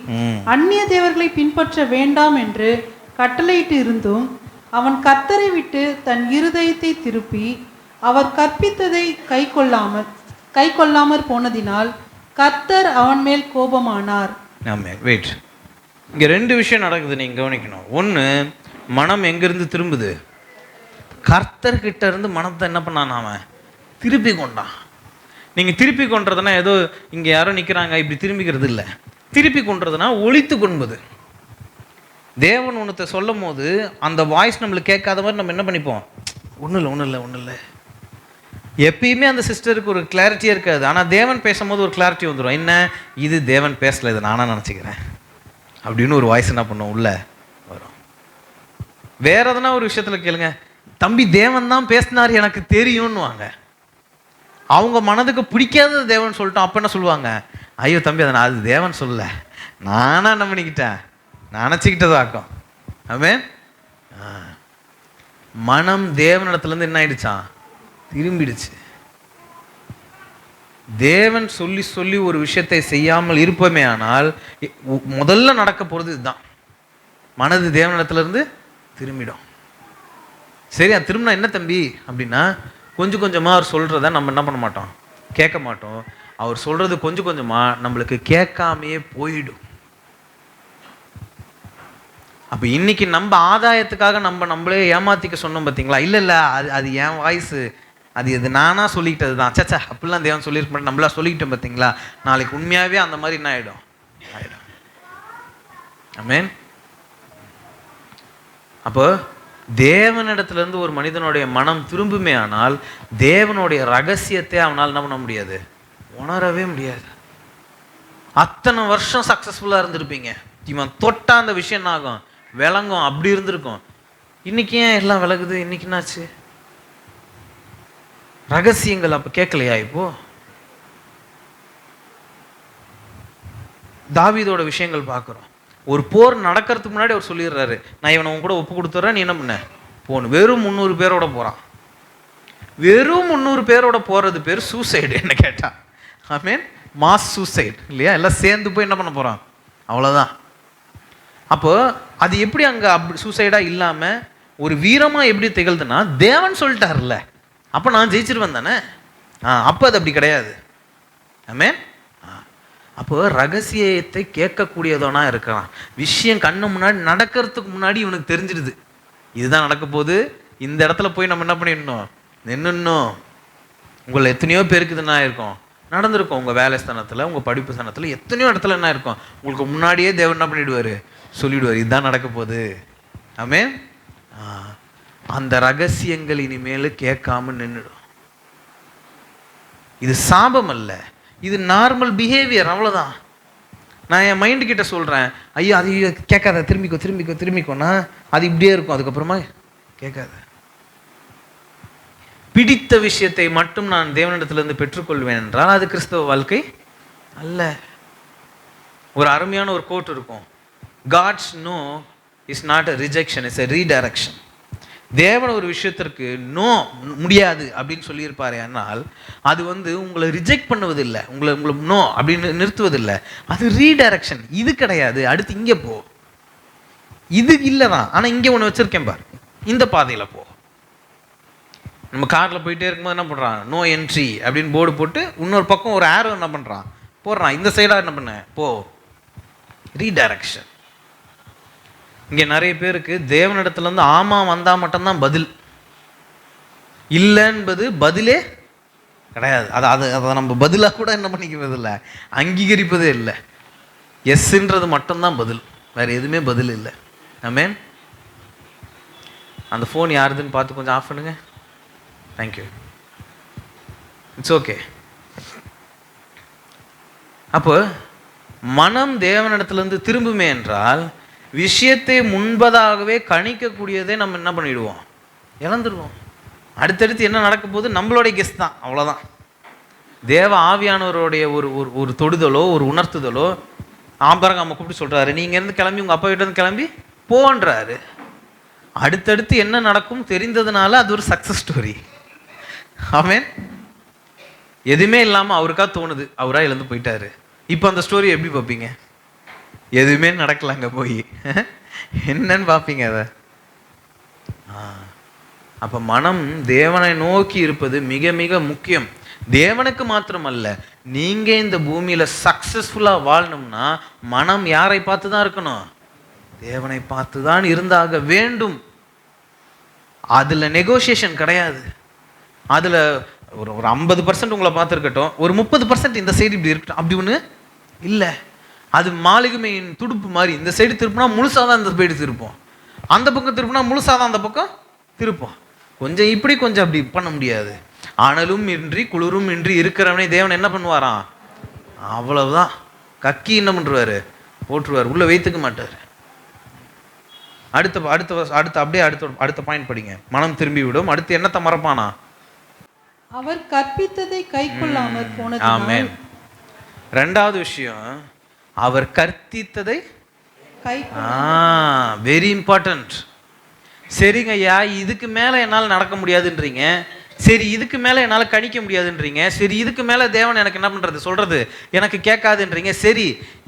அந்நிய தேவர்களை பின்பற்ற வேண்டாம் என்று கட்டளையிட்டு இருந்தும் அவன் கர்த்தரை விட்டு தன் இருதயத்தை திருப்பி அவர் கற்பித்ததை கை கொள்ளாமற் போனதினால் கர்த்தர் அவன் மேல் கோபமானார். வெயிட், இங்க 2 விஷயம் நடக்குது, நீங்க கவனிக்கணும். ஒன்று, மனம் எங்கிருந்து திரும்புது, கர்த்தர்கிட்ட இருந்து மனத்தை என்ன பண்ணான், அவன் திருப்பி கொண்டான். நீங்க திருப்பி கொண்டதுன்னா ஏதோ இங்க யாரோ நிக்கிறாங்க இப்படி திரும்பிக்கிறது இல்லை. திருப்பி கொண்டதுன்னா ஒழித்து கொள்வது. தேவன் ஒன்றத்தை சொல்லும் போது அந்த வாய்ஸ் நம்மளுக்கு கேட்காத மாதிரி நம்ம என்ன பண்ணிப்போம், ஒன்றும் இல்லை. எப்பயுமே அந்த சிஸ்டருக்கு ஒரு கிளாரிட்டியே இருக்காது. ஆனால் தேவன் பேசும்போது ஒரு கிளாரிட்டி வந்துடும். என்ன, இது தேவன் பேசல, இது நானாக நினச்சிக்கிறேன் அப்படின்னு ஒரு வாய்ஸ் என்ன பண்ணும் உள்ள வரும். வேற எதனா ஒரு விஷயத்தில் கேளுங்க, தம்பி தேவன் தான் பேசினார் எனக்கு தெரியும்னுவாங்க. அவங்க மனதுக்கு பிடிக்காத தேவன் சொல்லிட்டோம். அப்போ என்ன சொல்லுவாங்க, ஐயோ தம்பி அதை அது தேவன் சொல்ல, நானா என்ன பண்ணிக்கிட்டேன், நினச்சிக்கிட்டதாக்கும். ஆமென். மனம் தேவனிடத்துலேருந்து என்ன ஆயிடுச்சான், திரும்பிடுச்சு. தேவன் சொல்லி சொல்லி ஒரு விஷயத்தை செய்யாமல் இருப்போமே ஆனால் முதல்ல நடக்க போகிறது இதுதான், மனது தேவனிடத்துலேருந்து திரும்பிடும். சரி, அது திரும்பினா என்ன தம்பி அப்படின்னா, கொஞ்சம் கொஞ்சமாக அவர் சொல்கிறத நம்ம என்ன பண்ண மாட்டோம், கேட்க மாட்டோம். அவர் சொல்கிறது கொஞ்சம் கொஞ்சமாக நம்மளுக்கு கேட்காமையே போயிடும். அப்போ இன்னைக்கு நம்ம ஆதாயத்துக்காக நம்மளே ஏமாத்திக்க சொன்னோம் பார்த்தீங்களா, இல்லை அது என் வாய்ஸு, அது நானாக சொல்லிக்கிட்டது தான், சச்சா அப்படிலாம் தேவன் சொல்லியிருக்க நம்மளா சொல்லிக்கிட்டோம் பார்த்தீங்களா, நாளைக்கு உண்மையாகவே அந்த மாதிரி என்ன ஆகிடும். ஆமென். அப்போ தேவனிடத்துலேருந்து ஒரு மனிதனுடைய மனம் திரும்புமே ஆனால் தேவனுடைய ரகசியத்தை அவனால் என்ன பண்ண முடியாது, உணரவே முடியாது. அத்தனை வருஷம் சக்ஸஸ்ஃபுல்லாக இருந்திருப்பீங்க. இவன் தொட்டா அந்த விஷயம் என்ன ஆகும்? விளங்கும். அப்படி இருந்திருக்கும். இன்னைக்கு ஏன் எல்லாம் விலகுது? இன்னைக்கு என்னாச்சு? ரகசியங்கள் அப்போ கேட்கலையா? இப்போ தாவீதோட விஷயங்கள் பார்க்குறோம். ஒரு போர் நடக்கிறதுக்கு முன்னாடி அவர் சொல்லிடுறாரு, நான் இவனை உன் கூட ஒப்பு கொடுத்துட்றேன், நீ என்ன பண்ண போகணும். வெறும் 300 பேரோட போகிறான். வெறும் 300 பேரோட போகிறது பேர் சூசைடு என்ன கேட்டா. ஐ மீன் மாஸ் சூசைட் இல்லையா? எல்லாம் சேர்ந்து போய் என்ன பண்ண போகிறான், அவ்வளோதான். அப்போ அது எப்படி அங்கே அப்படி சூசைடாக இல்லாமல் ஒரு வீரமாக எப்படி திகழ்துன்னா, தேவன் சொல்லிட்டார்ல, அப்போ நான் ஜெயிச்சிருவேன் தானே. அப்போ அது அப்படி கிடையாது. ஐ மீன் அப்போ ரகசியத்தை கேட்கக்கூடியதோனா இருக்கிறான். விஷயம் கண்ணு முன்னாடி நடக்கிறதுக்கு முன்னாடி இவனுக்கு தெரிஞ்சிடுது, இதுதான் நடக்க போகுது, இந்த இடத்துல போய் நம்ம என்ன பண்ணிடணும், நின்னுடணும். உங்களை எத்தனையோ பேருக்கு இது என்ன இருக்கும், நடந்திருக்கும். உங்கள் வேலை ஸ்தானத்தில், உங்கள் படிப்பு ஸ்தானத்தில், எத்தனையோ இடத்துல என்ன இருக்கும், உங்களுக்கு முன்னாடியே தேவன் என்ன பண்ணிடுவார், சொல்லிவிடுவார், இதுதான் நடக்க போகுது. ஆமென். அந்த ரகசியங்கள் இனிமேல் கேட்காம நின்றுடும். இது சாபம் அல்ல, இது நார்மல் பிஹேவியர், அவ்வளோதான். நான் என் மைண்டு கிட்ட சொல்கிறேன், ஐயோ அது கேட்காத, திரும்பிக்கோ திரும்பிக்கோ திரும்பிக்கோன்னா அது இப்படியே இருக்கும். அதுக்கப்புறமா கேட்காத. பிடித்த விஷயத்தை மட்டும் நான் தேவனிடத்திலிருந்து பெற்றுக்கொள்வேன் என்றால் அது கிறிஸ்தவ வாழ்க்கை அல்ல. ஒரு அருமையான ஒரு கோட் இருக்கும், God's no is not a rejection, it's a redirection. தேவன் ஒரு விஷயத்திற்கு நோ முடியாது அப்படின்னு சொல்லியிருப்பாரு, ஆனால் அது உங்களை ரிஜெக்ட் பண்ணுவதில்லை, உங்களை நோ அப்படின்னு நிறுத்துவதில்லை, அது ரீடைரக்ஷன். இது கிடையாது, அடுத்து இங்கே போ, இது இல்லை தான், ஆனால் இங்கே ஒன்று வச்சிருக்கேன் பார், இந்த பாதையில் போ. நம்ம காரில் போயிட்டே இருக்கும்போது என்ன பண்ணுறான், நோ என்ட்ரி அப்படின்னு போர்டு போட்டு இன்னொரு பக்கம் ஒரு ஆரோ என்ன பண்ணுறான் போடுறான், இந்த சைடாக என்ன பண்ண போ, ரீடைரக்ஷன். இங்கே நிறைய பேருக்கு தேவனிடத்துலேருந்து ஆமாம் வந்தால் மட்டும்தான் பதில், இல்லை என்பது பதிலே கிடையாது. அதை நம்ம பதிலாக கூட என்ன பண்ணிக்கிறது இல்லை, அங்கீகரிப்பதே இல்லை. எஸ்ன்றது மட்டும்தான் பதில், வேறு எதுவுமே பதில் இல்லை. ஆமென். அந்த ஃபோன் யாருதுன்னு பார்த்து கொஞ்சம் ஆஃப் பண்ணுங்க. தேங்க்யூ. It's okay. அப்போ மனம் தேவனிடத்துலேருந்து திரும்புமே என்றால் விஷயத்தை முன்பதாகவே கணிக்கக்கூடியதே நம்ம என்ன பண்ணிடுவோம், இழந்துடுவோம். அடுத்தடுத்து என்ன நடக்க போகுது நம்மளுடைய கெஸ் தான், அவ்வளோதான். தேவ ஆவியானவருடைய ஒரு ஒரு தொடுதலோ ஒரு உணர்த்துதலோ, ஆபரகாம கூப்பிட்டு சொல்கிறாரு, நீங்கள் இருந்து கிளம்பி உங்கள் அப்பா கிட்ட கிளம்பி போன்றாரு. அடுத்தடுத்து என்ன நடக்கும் தெரிந்ததுனால அது ஒரு சக்ஸஸ் ஸ்டோரி. ஆமென். எதுவுமே இல்லாமல் அவருக்கா தோணுது, அவராக இழந்து போயிட்டாரு. இப்போ அந்த ஸ்டோரி எப்படி பார்ப்பீங்க? எதுவுமே நடக்கல, அங்கே போய் என்னன்னு பார்ப்பீங்க அதை. அப்போ மனம் தேவனை நோக்கி இருப்பது மிக மிக முக்கியம். தேவனுக்கு மாத்திரமல்ல, நீங்கள் இந்த பூமியில் சக்ஸஸ்ஃபுல்லாக வாழணும்னா மனம் யாரை பார்த்து தான் இருக்கணும், தேவனை பார்த்து தான் இருந்தாக வேண்டும். அதில் நெகோசியேஷன் கிடையாது. அதில் ஒரு 50% உங்களை பார்த்துருக்கட்டும், ஒரு 30% இந்த சைடு இப்படி இருக்கட்டும், அப்படி ஒன்று இல்லை. அது மாளிகைமையின் துடுப்பு மாதிரி, இந்த சைடு திருப்பினா முழுசாக தான் இந்த சைடு திருப்போம், அந்த பக்கம் திருப்பினா முழுசாக தான் அந்த பக்கம் திருப்போம். கொஞ்சம் இப்படி கொஞ்சம் அப்படி பண்ண முடியாது. அனலும் இன்றி குளிரும் இன்றி இருக்கிறவனே தேவன் என்ன பண்ணுவாராம், அவ்வளவுதான். கக்கி என்ன பண்ணுவார், போட்டுருவார், உள்ளே வைத்துக்க மாட்டார். அடுத்த அடுத்த அடுத்த அப்படியே அடுத்த பாயிண்ட் படிங்க. மனம் திரும்பி விடும். அடுத்து என்னத்தை மறப்பானா, அவர் கற்பித்ததை கைக்கொள்ளாமல் போனது. ஆமென். ரெண்டாவது விஷயம், அவர் கற்பித்ததை வெரி இம்பார்ட்டன்ட். சரிங்க ஐயா, இதுக்கு மேலே என்னால் நடக்க முடியாதுன்றீங்க, சரி இதுக்கு மேலே என்னால் கணிக்க முடியாதுன்றீங்க, சரி இதுக்கு மேலே தேவன் எனக்கு என்ன பண்ணுறது சொல்கிறது எனக்கு கேட்காதுன்றீங்க. சரி,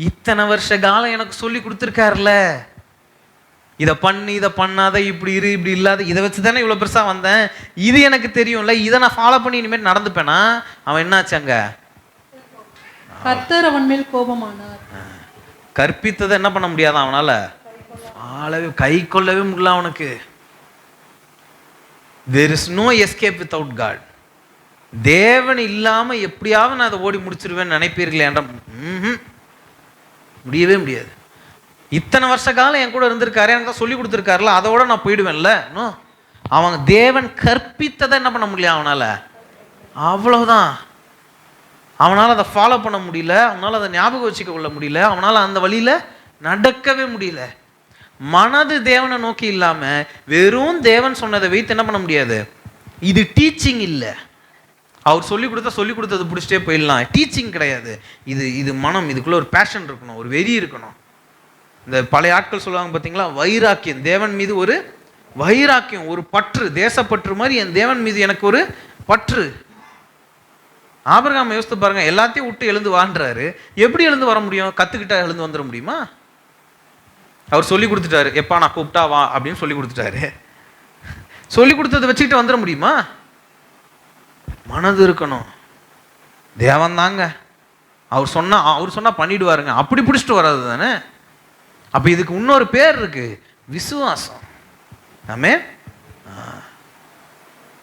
இத்தனை வருஷ காலம் எனக்கு சொல்லி கொடுத்துருக்காருல, இதை பண்ணு இதை பண்ணாத, இப்படி இரு இப்படி இல்லாத, இதை வச்சு தானே இவ்வளோ பெருசாக வந்தேன், இது எனக்கு தெரியும்ல, இதை நான் ஃபாலோ பண்ணி இனிமேல் நடந்துப்பேனா, அவன் என்னாச்சாங்க, கர்த்தர் அவன் மேல் கோபமானார். கற்பித்ததை என்ன பண்ண முடியாதான் அவனால, கை கொள்ளவே முடியல அவனுக்கு. there is no escape without God. தேவன் இல்லாம எப்படியாவது நான் அதை ஓடி முடிச்சிருவேன்னு நினைப்பீர்களே என்ற முடியவே முடியாது. இத்தனை வருஷ காலம் என் கூட இருந்திருக்காரு, எனக்கு தான் சொல்லி கொடுத்துருக்காருல, அதோட நான் போயிடுவேன்ல. அவன் தேவன் கற்பித்ததை என்ன பண்ண முடியல அவனால, அவ்வளவுதான். அவனால் அதை ஃபாலோ பண்ண முடியல, அவனால் அதை ஞாபகம் வச்சுக்க கொள்ள முடியல, அவனால் அந்த வழியில் நடக்கவே முடியல. மனது தேவனை நோக்கி இல்லாமல் வெறும் தேவன் சொன்னதை வைத்து என்ன பண்ண முடியாது. இது டீச்சிங் இல்லை. அவர் சொல்லி கொடுத்தது பிடிச்சிட்டே போயிடலாம், டீச்சிங் கிடையாது. இது மனம், இதுக்குள்ளே ஒரு பேஷன் இருக்கணும், ஒரு வெறி இருக்கணும். இந்த பழைய ஆட்கள் சொல்லுவாங்க பார்த்தீங்களா, வைராக்கியம். தேவன் மீது ஒரு வைராக்கியம், ஒரு பற்று, தேசப்பற்று மாதிரி என் தேவன் மீது எனக்கு ஒரு பற்று. ஆபிரகாம் யோசித்து பாருங்க, எல்லாத்தையும் விட்டு எழுந்து வாழ்றாரு. எப்படி எழுந்து வர முடியும்? கத்துக்கிட்டா எழுந்து வந்துட முடியுமா? அவர் சொல்லி கொடுத்துட்டாரு, எப்பா நான் கூப்பிட்டா வா அப்படின்னு சொல்லி கொடுத்துட்டாரு. சொல்லி கொடுத்ததை வச்சுக்கிட்டு வந்துட முடியுமா? மனது இருக்கணும். தேவன் தாங்க, அவர் சொன்னா பண்ணிடுவாருங்க, அப்படி பிடிச்சிட்டு வராது தானே. அப்ப இதுக்கு இன்னொரு பேர் இருக்கு, விசுவாசம். ஆமென்.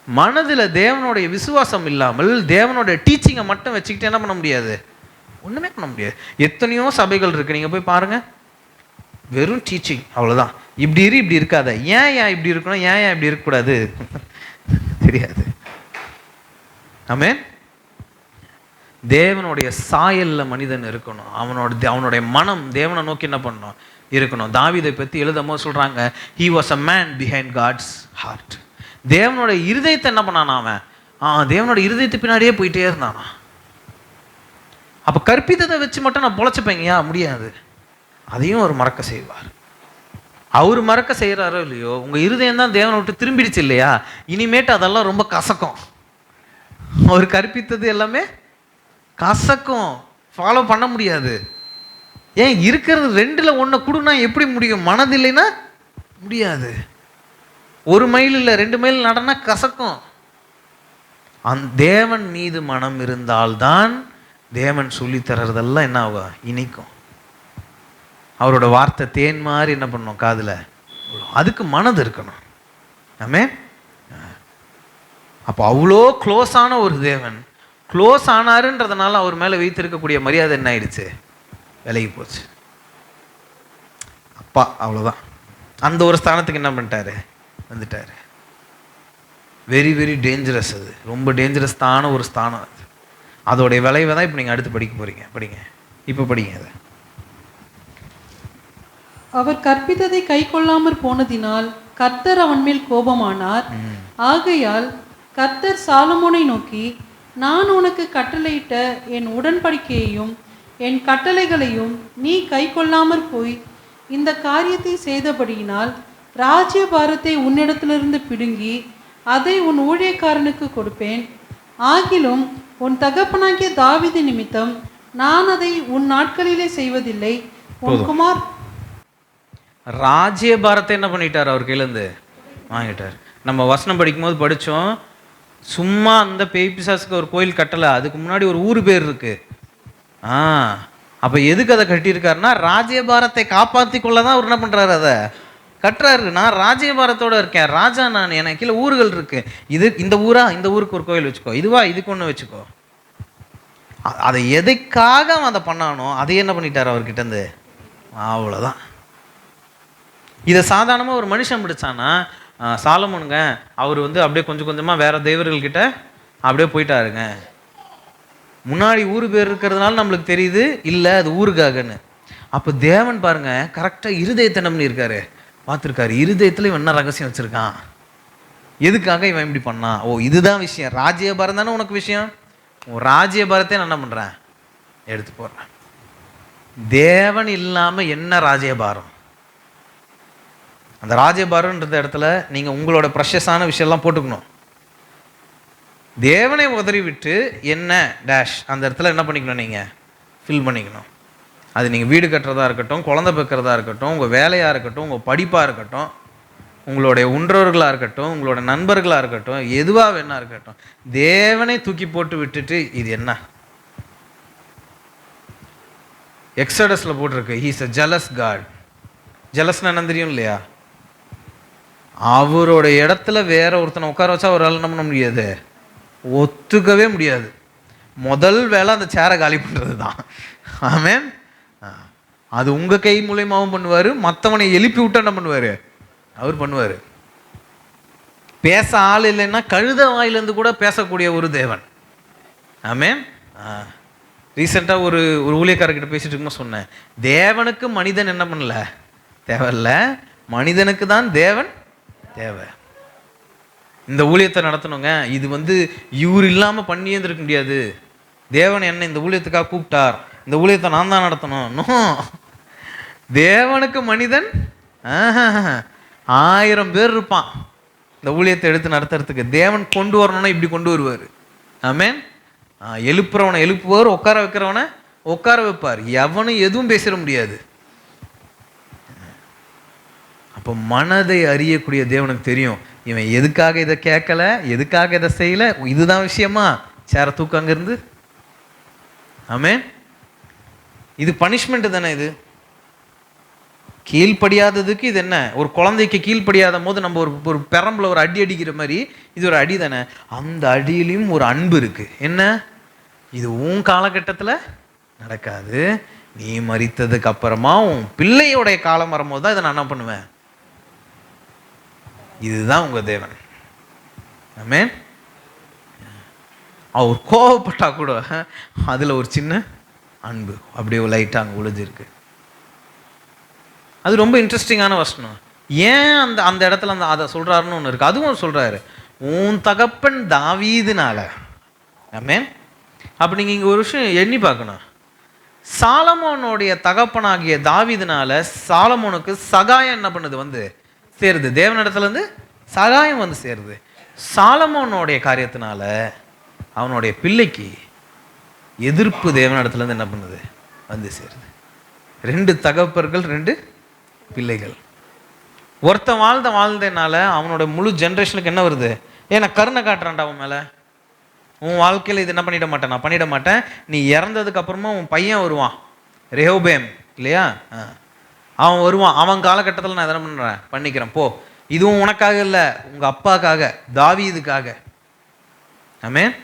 மனதில் தேவனுடைய விசுவாசம் இல்லாமல் தேவனுடைய டீச்சிங்கை மட்டும் வச்சுக்கிட்டு என்ன பண்ண முடியாது, ஒன்றுமே பண்ண முடியாது. எத்தனையோ சபைகள் இருக்கு, நீங்கள் போய் பாருங்க, வெறும் டீச்சிங், அவ்வளோதான். இப்படி இப்படி இருக்காத, ஏன் இப்படி இருக்கணும், ஏன் இப்படி இருக்கக்கூடாது தெரியாது. ஆமென். தேவனுடைய சாயல்ல மனிதன் இருக்கணும். அவனுடைய மனம் தேவனை நோக்கி என்ன பண்ணணும், இருக்கணும். தாவீதை பற்றி எழுதும்போது சொல்றாங்க, he was a man behind God's heart. தேவனுடைய இருதயத்தை என்ன பண்ணானா அவன், தேவனுடைய இருதயத்தை பின்னாடியே போயிட்டே இருந்தானா. அப்ப கற்பித்ததை வச்சு மட்டும் நான் பொழைச்சுப்பேங்கயா, முடியாது. அதையும் அவர் மறக்க செய்வார். அவர் மறக்க செய்யறாரோ இல்லையோ, உங்க இருதயம் தான் தேவனை விட்டு திரும்பிடுச்சு இல்லையா, இனிமேட்டு அதெல்லாம் ரொம்ப கசக்கும். அவர் கற்பித்தது எல்லாமே கசக்கும், ஃபாலோ பண்ண முடியாது. ஏன் இருக்கிறது ரெண்டுல ஒன்று கொடுனா எப்படி முடியும்? மனது இல்லைன்னா முடியாது. 1 மைல் இல்லை 2 மைல் நடனா கசக்கும். தேவன் மீது மனம் இருந்தால்தான் தேவன் சொல்லி தர்றதெல்லாம் என்ன ஆகும், இனிக்கும். அவரோட வார்த்தை தேன் மாதிரி என்ன பண்ணும் காதுல, அதுக்கு மனது இருக்கணும். ஆமென். அப்போ அவ்வளோ க்ளோஸான ஒரு தேவன், க்ளோஸ் ஆனாருன்றதுனால அவர் மேலே வைத்திருக்கக்கூடிய மரியாதை என்ன ஆயிடுச்சு, விலகி போச்சு. அப்பா அவ்வளோதான், அந்த ஒரு ஸ்தானத்துக்கு என்ன பண்ணிட்டாரு, வந்துட்டாரு. Very very dangerous. அது ரொம்ப டேஞ்சரஸான ஒரு ஸ்தானம். அது அதோடைய விளைவை தான் இப்போ நீங்கள் அடுத்து படிக்க போறீங்க. படிங்க, இப்போ படிங்க அதை. அவர் கற்பித்ததை கை கொள்ளாமற் போனதினால் கர்த்தர் அவன் மேல் கோபமானார். ஆகையால் கர்த்தர் சாலமோனை நோக்கி, நான் உனக்கு கட்டளையிட்ட என் உடன்படிக்கையையும் என் கட்டளைகளையும் நீ கை கொள்ளாமற் போய் இந்த காரியத்தை செய்தபடியினால் ராஜ்யபாரத்தை உன்னிடத்திலிருந்து பிடுங்கி அதை உன் ஊழியக்காரனுக்கு கொடுப்பேன். ஆகிலும் உன் தகப்பனாகிய தாவீது நிமித்தம் நான் அதை உன் நாட்களிலே செய்வதில்லை. உன் குமார் ராஜ்யபாரத்தை என்ன பண்ணிட்டார், அவர் கையிலேருந்து வாங்கிட்டார். நம்ம வசனம் படிக்கும்போது படித்தோம், சும்மா அந்த பேய் பிசாசுக்கு ஒரு கோயில் கட்டலை, அதுக்கு முன்னாடி ஒரு ஊர் பேர் இருக்கு. அப்போ எதுக்கு அதை கட்டியிருக்காருன்னா, ராஜ்யபாரத்தை காப்பாற்றி கொள்ள தான் அவர் என்ன பண்ணுறாரு, அதை கட்டுறாரு. நான் ராஜ்யபாரத்தோட இருக்கேன், ராஜா நான், எனக்கு கீழே ஊர்கள் இருக்கு. இந்த ஊரா, இந்த ஊருக்கு ஒரு கோயில் வச்சுக்கோ, இதுவா இதுக்கு ஒன்று வச்சுக்கோ. அதை எதுக்காக அவன் அதை பண்ணானோ அதை என்ன பண்ணிட்டார் அவர்கிட்ட இருந்து, அவ்வளோதான். இதை சாதாரணமாக ஒரு மனுஷன் பிடிச்சானா, சாலமோனுங்க அவர் அப்படியே கொஞ்சம் கொஞ்சமாக வேற தெய்வர்கள்கிட்ட அப்படியே போயிட்டாருங்க. முன்னாடி ஊர் பேர் இருக்கிறதுனால நம்மளுக்கு தெரியுது, இல்லை அது ஊருக்காகன்னு. அப்போ தேவன் பாருங்க கரெக்டாக இருதயத்தை என்ன பண்ணியிருக்காரு, பார்த்துருக்காரு. இருதயத்தில் இவன் என்ன ரகசியம் வச்சுருக்கான், எதுக்காக இவன் இப்படி பண்ணான். ஓ இதுதான் விஷயம், ராஜ்யபாரம் தானே உனக்கு விஷயம், ராஜ்யபாரத்தை நான் என்ன பண்ணுறேன், எடுத்து போடுறேன். தேவன் இல்லாமல் என்ன ராஜ்யபாரம். அந்த ராஜ்யபாரம்ன்ற இடத்துல நீங்கள் உங்களோட ப்ரெஷஸான விஷயம்லாம் போட்டுக்கணும். தேவனை உதறி விட்டு என்ன டேஷ் அந்த இடத்துல என்ன பண்ணிக்கணும், நீங்கள் ஃபில் பண்ணிக்கணும். அது நீங்கள் வீடு கட்டுறதா இருக்கட்டும், குழந்தை பெக்கிறதா இருக்கட்டும், உங்கள் வேலையாக இருக்கட்டும், உங்கள் படிப்பாக இருக்கட்டும், உங்களுடைய உன்றவர்களாக இருக்கட்டும், உங்களோட நண்பர்களாக இருக்கட்டும், எதுவாக வேணா இருக்கட்டும், தேவனை தூக்கி போட்டு விட்டுட்டு இது என்ன. எக்ஸடஸில் போட்டிருக்கு, he is a jealous God. ஜெலஸ்னா என்ன தெரியும் இல்லையா, அவரோட இடத்துல வேற ஒருத்தனை உட்கார வச்சா அவரால் என்ன பண்ண முடியாது, ஒத்துக்கவே முடியாது. முதல் வேலை அந்த சேரை காலி பண்ணுறது தான். ஆமென். அது உங்கள் கை மூலியமாகவும் பண்ணுவார், மற்றவனை எழுப்பி விட்டு என்ன பண்ணுவார், அவர் பண்ணுவார். பேச ஆள் இல்லைன்னா கழுத வாயிலேருந்து கூட பேசக்கூடிய ஒரு தேவன். ஆமென். ரீசெண்டாக ஒரு ஒரு ஊழியக்காரர்கிட்ட பேசிட்டு இருக்கும்போது சொன்னேன், தேவனுக்கு மனிதன் என்ன பண்ணல தேவையில்ல, மனிதனுக்கு தான் தேவன் தேவை. இந்த ஊழியத்தை நடத்தணுங்க, இது இவர் இல்லாமல் பண்ணியே இருக்க முடியாது. தேவன் என்ன இந்த ஊழியத்துக்காக கூப்பிட்டார், இந்த ஊழியத்தை நான் தான் நடத்தணும். நோ, தேவனுக்கு மனிதன் 1000 பேர் இருப்பான் இந்த ஊழியத்தை எடுத்து நடத்துறதுக்கு. தேவன் கொண்டு வரணும்னா இப்படி கொண்டு வருவார். ஆமென். எழுப்புறவனை எழுப்புவார், உட்கார வைக்கிறவனை உட்கார வைப்பார். எவனும் எதுவும் பேசிட முடியாது. அப்போ மனதை அறியக்கூடிய தேவனுக்கு தெரியும், இவன் எதுக்காக இதை கேட்கல, எதுக்காக இதை செய்யல, இதுதான் விஷயமா, சேர தூக்க அங்கிருந்து. ஆமென். இது பனிஷ்மெண்ட் தானே. இது கீழ்ப்படியாததுக்கு இது என்ன, ஒரு குழந்தைக்கு கீழ்ப்படியாத போது நம்ம ஒரு பெரம்புல ஒரு அடி அடிக்கிற மாதிரி இது ஒரு அடி தானே. அந்த அடியிலையும் ஒரு அன்பு இருக்கு. என்ன, இது உன் காலகட்டத்தில் நடக்காது, நீ மரித்ததுக்கு அப்புறமா உன் பிள்ளையோடைய காலம் வரும்போது தான் இதை நான் என்ன பண்ணுவேன். இதுதான் உங்க தேவன். ஆமென். அவர் கோவப்பட்டா கூட அதுல ஒரு சின்ன அன்பு அப்படியே லைட்டாக அங்கே ஒளிஞ்சிருக்கு. அது ரொம்ப இன்ட்ரெஸ்டிங்கான வசனம். ஏன் அந்த அந்த இடத்துல அதை சொல்றாருன்னு ஒன்று இருக்கு. அதுவும் சொல்றாரு, உன் தகப்பன் தாவீதுனால. ஆமென். அப்போ நீங்கள் இங்கே ஒரு விஷயம் எண்ணி பார்க்கணும். சாலமோனுடைய தகப்பனாகிய தாவீதுனால சாலமோனுக்கு சகாயம் என்ன பண்ணுது, சேருது. தேவனிடத்துலேருந்து சகாயம் சேருது. சாலமோனுடைய காரியத்தினால அவனுடைய பிள்ளைக்கு எதிர்ப்பு தேவனிடத்துலேருந்து என்ன பண்ணுது, சேருது. 2 தகப்பர்கள் 2 பிள்ளைகள். ஒருத்தன் வாழ்ந்தனால அவனோட முழு ஜென்ரேஷனுக்கு என்ன வருது, ஏன்னா கருணை காட்டுறான்டா அவன் மேலே. உன் வாழ்க்கையில் இது என்ன நான் பண்ணிட மாட்டேன். நீ இறந்ததுக்கு அப்புறமா உன் பையன் வருவான், ரெஹோபேம் இல்லையா, அவன் வருவான். அவன் காலகட்டத்தில் நான் என்ன பண்ணிக்கிறேன் போ. இதுவும் உனக்காக இல்லை, உங்கள் அப்பாக்காக, தாவீதுக்காக. ஆமென்.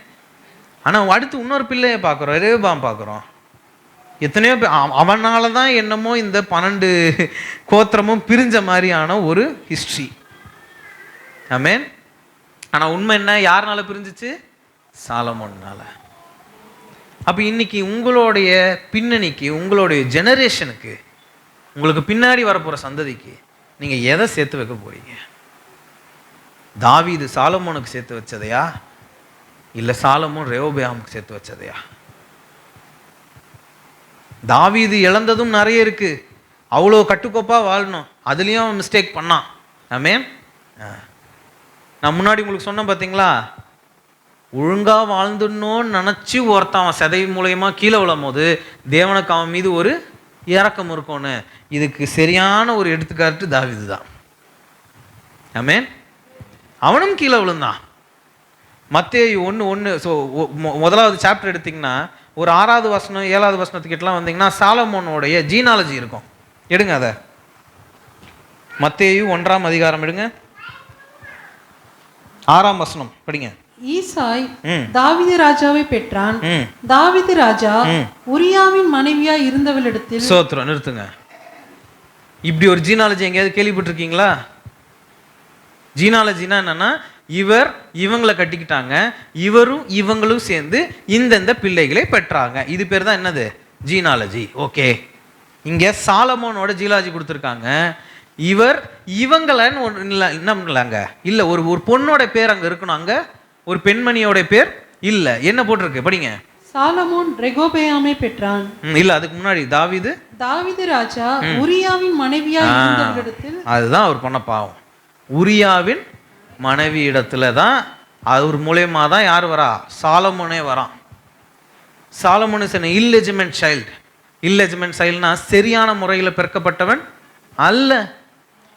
ஆனால் அடுத்து இன்னொரு பிள்ளையை பார்க்குறோம், ரெஹோபாம் பார்க்குறோம். எத்தனையோ அவனால தான் என்னமோ இந்த 12 கோத்திரமும் பிரிஞ்ச மாதிரியான ஒரு ஹிஸ்ட்ரி. ஆமென். ஆனால் உண்மை என்ன, யாருனால பிரிஞ்சிச்சு, சாலமோன்னால. அப்போ இன்னைக்கு உங்களுடைய பின்னணிக்கு, உங்களுடைய ஜெனரேஷனுக்கு, உங்களுக்கு பின்னாடி வரப்போகிற சந்ததிக்கு நீங்கள் எதை சேர்த்து வைக்க போறீங்க? தாவீது சாலமோனுக்கு சேர்த்து வச்சதையா, இல்லை சாலமோன் ரெஹோபெயாமுக்கு சேர்த்து வச்சதையா? தாவீது இழந்ததும் நிறைய இருக்கு. அவ்வளோ கட்டுக்கோப்பாக வாழணும், அதுலேயும் அவன் மிஸ்டேக் பண்ணான். ஆமென். நான் முன்னாடி உங்களுக்கு சொன்னேன் பார்த்தீங்களா, ஒழுங்காக வாழ்ந்துடணும்னு நினச்சி ஒருத்தன் அவன் சதை மூலயமா கீழே விழும் போது தேவனுக்கு அவன் மீது ஒரு இறக்கம் இருக்கும்னு. இதுக்கு சரியான ஒரு எடுத்துக்காட்டு தாவீது தான். ஆமென். அவனும் கீழே விழுந்தான். மத்தேயு 1:1. ஸோ முதலாவது சாப்டர் எடுத்திங்கன்னா ஒரு 6வது வசனம் 7வது வசனத்துக்கிட்டலாம் வந்தீங்கன்னா சாலமோனுடைய ஜீனாலஜி இருக்கும். எடுங்க அதை. மத்தேயு 1ஆம் அதிகாரம் எடுங்க, 6ஆம் வசனம் படிங்க. ஈசாய் தாவீது ராஜாவை பெற்றான். தாவீது ராஜா உரியாவின் மனைவியா இருந்தவளிடத்தில். சோத்திரம், நிறுத்துங்க. இப்படி ஒரு ஜீனாலஜி எங்கேயாவது கேள்விப்பட்டிருக்கீங்களா? ஜீனாலஜினா என்னன்னா, இவங்களை கட்டிக்கிட்டாங்க, இவரும் இவங்களும் சேர்ந்து இந்தந்த பிள்ளைகளை பெற்றாங்க. இது பேர் தான் என்னது, ஜீனாலஜி. ஓகே. இங்கே சாலமோனோட ஜீனாலஜி கொடுத்துருக்காங்க. இவங்களன்னு என்ன பண்ணலாங்க, இல்லை ஒரு பொண்ணோட பேர் அங்கே இருக்கணும், அங்கே ஒரு பெண்மணியோட பேர் இல்லை. என்ன போட்டிருக்கு படிங்க. சாலமோன் ரெகோபெயாமை பெற்றான். இல்லை, அதுக்கு முன்னாடி தாவீது ராஜா உரியாவின் மனைவியா இருந்தவளிடத்தில். அதுதான் அவர் பண்ண பாவம். உரியாவின் மனைவி இடத்துல தான், அவர் மூலயமா தான் யார் வரா, சாலமோனே வரான். Solomon is an illegitimate child. illegitimate childனா சரியான முறையில் பிறக்கப்பட்டவன் அல்ல.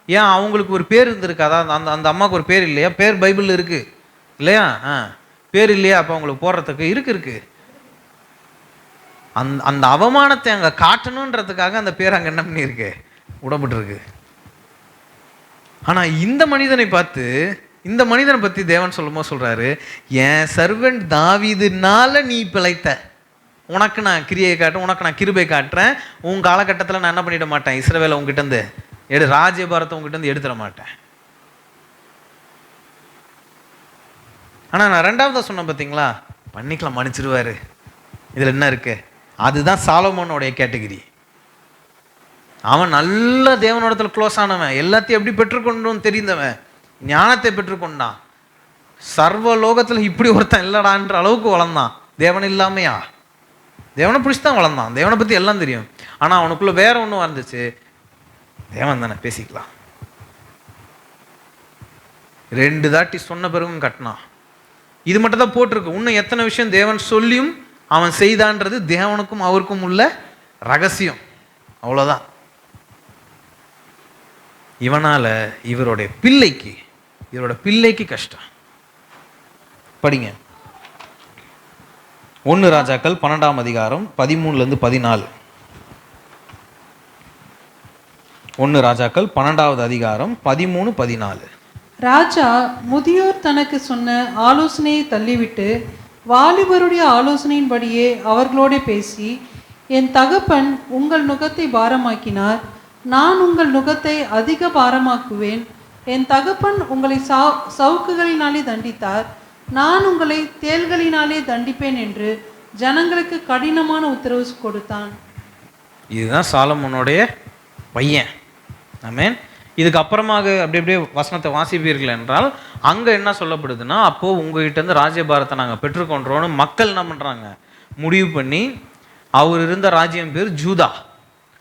ஏன் அவங்களுக்கு ஒரு பேர் இருந்திருக்கு, அதாவது அந்த அம்மாவுக்கு ஒரு பேர் இல்லையா? பேர் பைபிளில் இருக்கு இல்லையா? பேர் இல்லையா? அப்போ அவங்களுக்கு போடுறதுக்கு இருக்கு. அந்த அவமானத்தை அங்கே காட்டணுன்றதுக்காக அந்த பேர் அங்கே என்ன பண்ணியிருக்கு, விடப்பட்டிருக்கு. ஆனால் இந்த மனிதனை பற்றி தேவன் சொல்லும்போது சொல்கிறாரு, என் சர்வெண்ட் தாவீதுனால நீ பிழைத்த, உனக்கு நான் கிரியை காட்டுறேன், உனக்கு நான் கிருபை காட்டுறேன். உன் காலகட்டத்தில் நான் என்ன பண்ணிட மாட்டேன், இஸ்ரவேலை உங்ககிட்ட ராஜ்யபாரத்தை உங்ககிட்ட இருந்து எடுத்துட மாட்டேன். ஆனால் நான் 2வது சொன்னேன் பார்த்தீங்களா, பண்ணிக்கலாம், மன்னிச்சிருவாரு, இதில் என்ன இருக்கு, அதுதான் சாலமோனுடைய கேட்டகிரி. அவன் நல்ல தேவனோடத்துல க்ளோஸ் ஆனவன், எல்லாத்தையும் எப்படி பெற்றுக்கொண்டும் தெரிந்தவன், ஞானத்தை பெற்றுக்கொண்டான். சர்வ லோகத்தில் இப்படி ஒருத்தன் இல்லடான்ற அளவுக்கு வளர்ந்தான். தேவன் இல்லாமையா? தேவனை பிடிச்சிதான் வளர்ந்தான், தேவனை பற்றி எல்லாம் தெரியும். ஆனால் அவனுக்குள்ள வேற ஒன்றும் வந்துச்சு, தேவன் தானே பேசிக்கலாம். 2 தாட்டி சொன்ன பிறகும் கட்டினான். இது மட்டும் தான் போட்டிருக்கு. இன்னும் எத்தனை விஷயம் தேவன் சொல்லியும் அவன் செய்தான்றது தேவனுக்கும் அவருக்கும் உள்ள ரகசியம். அவ்வளோதான். இவனால இவரோட பிள்ளைக்கு கஷ்டம். படிங்க 1 ராஜாக்கள் 12ஆம் அதிகாரம் 13 14. 1 ராஜாக்கள் 12வது அதிகாரம் 13 14. ராஜா முதியோர் தனக்கு சொன்ன ஆலோசனையை தள்ளிவிட்டு வாலிபருடைய ஆலோசனையின்படியே அவர்களோட பேசி, என் தகப்பன் உங்கள் நுகத்தை பாரமாக்கினார், நான் உங்கள் நுகத்தை அதிக பாரமாக்குவேன். என் தகப்பன் உங்களை சவுக்குகளினாலே தண்டித்தார், நான் உங்களை தேள்களினாலே தண்டிப்பேன் என்று ஜனங்களுக்கு கடினமான உத்தரவு கொடுத்தான். இதுதான் சாலமோனுடைய பையன். ஆமென். இதுக்கு அப்புறமாக அப்படி அப்படியே வசனத்தை வாசிப்பீர்கள் என்றால் அங்கே என்ன சொல்லப்படுதுன்னா, அப்போது உங்ககிட்ட இருந்து ராஜ்யபாரத்தை நாங்கள் பெற்றுக்கொண்டோன்னு மக்கள் என்ன பண்ணுறாங்க, முடிவு பண்ணி, அவர் இருந்த ராஜ்யம் பேர் ஜூதா.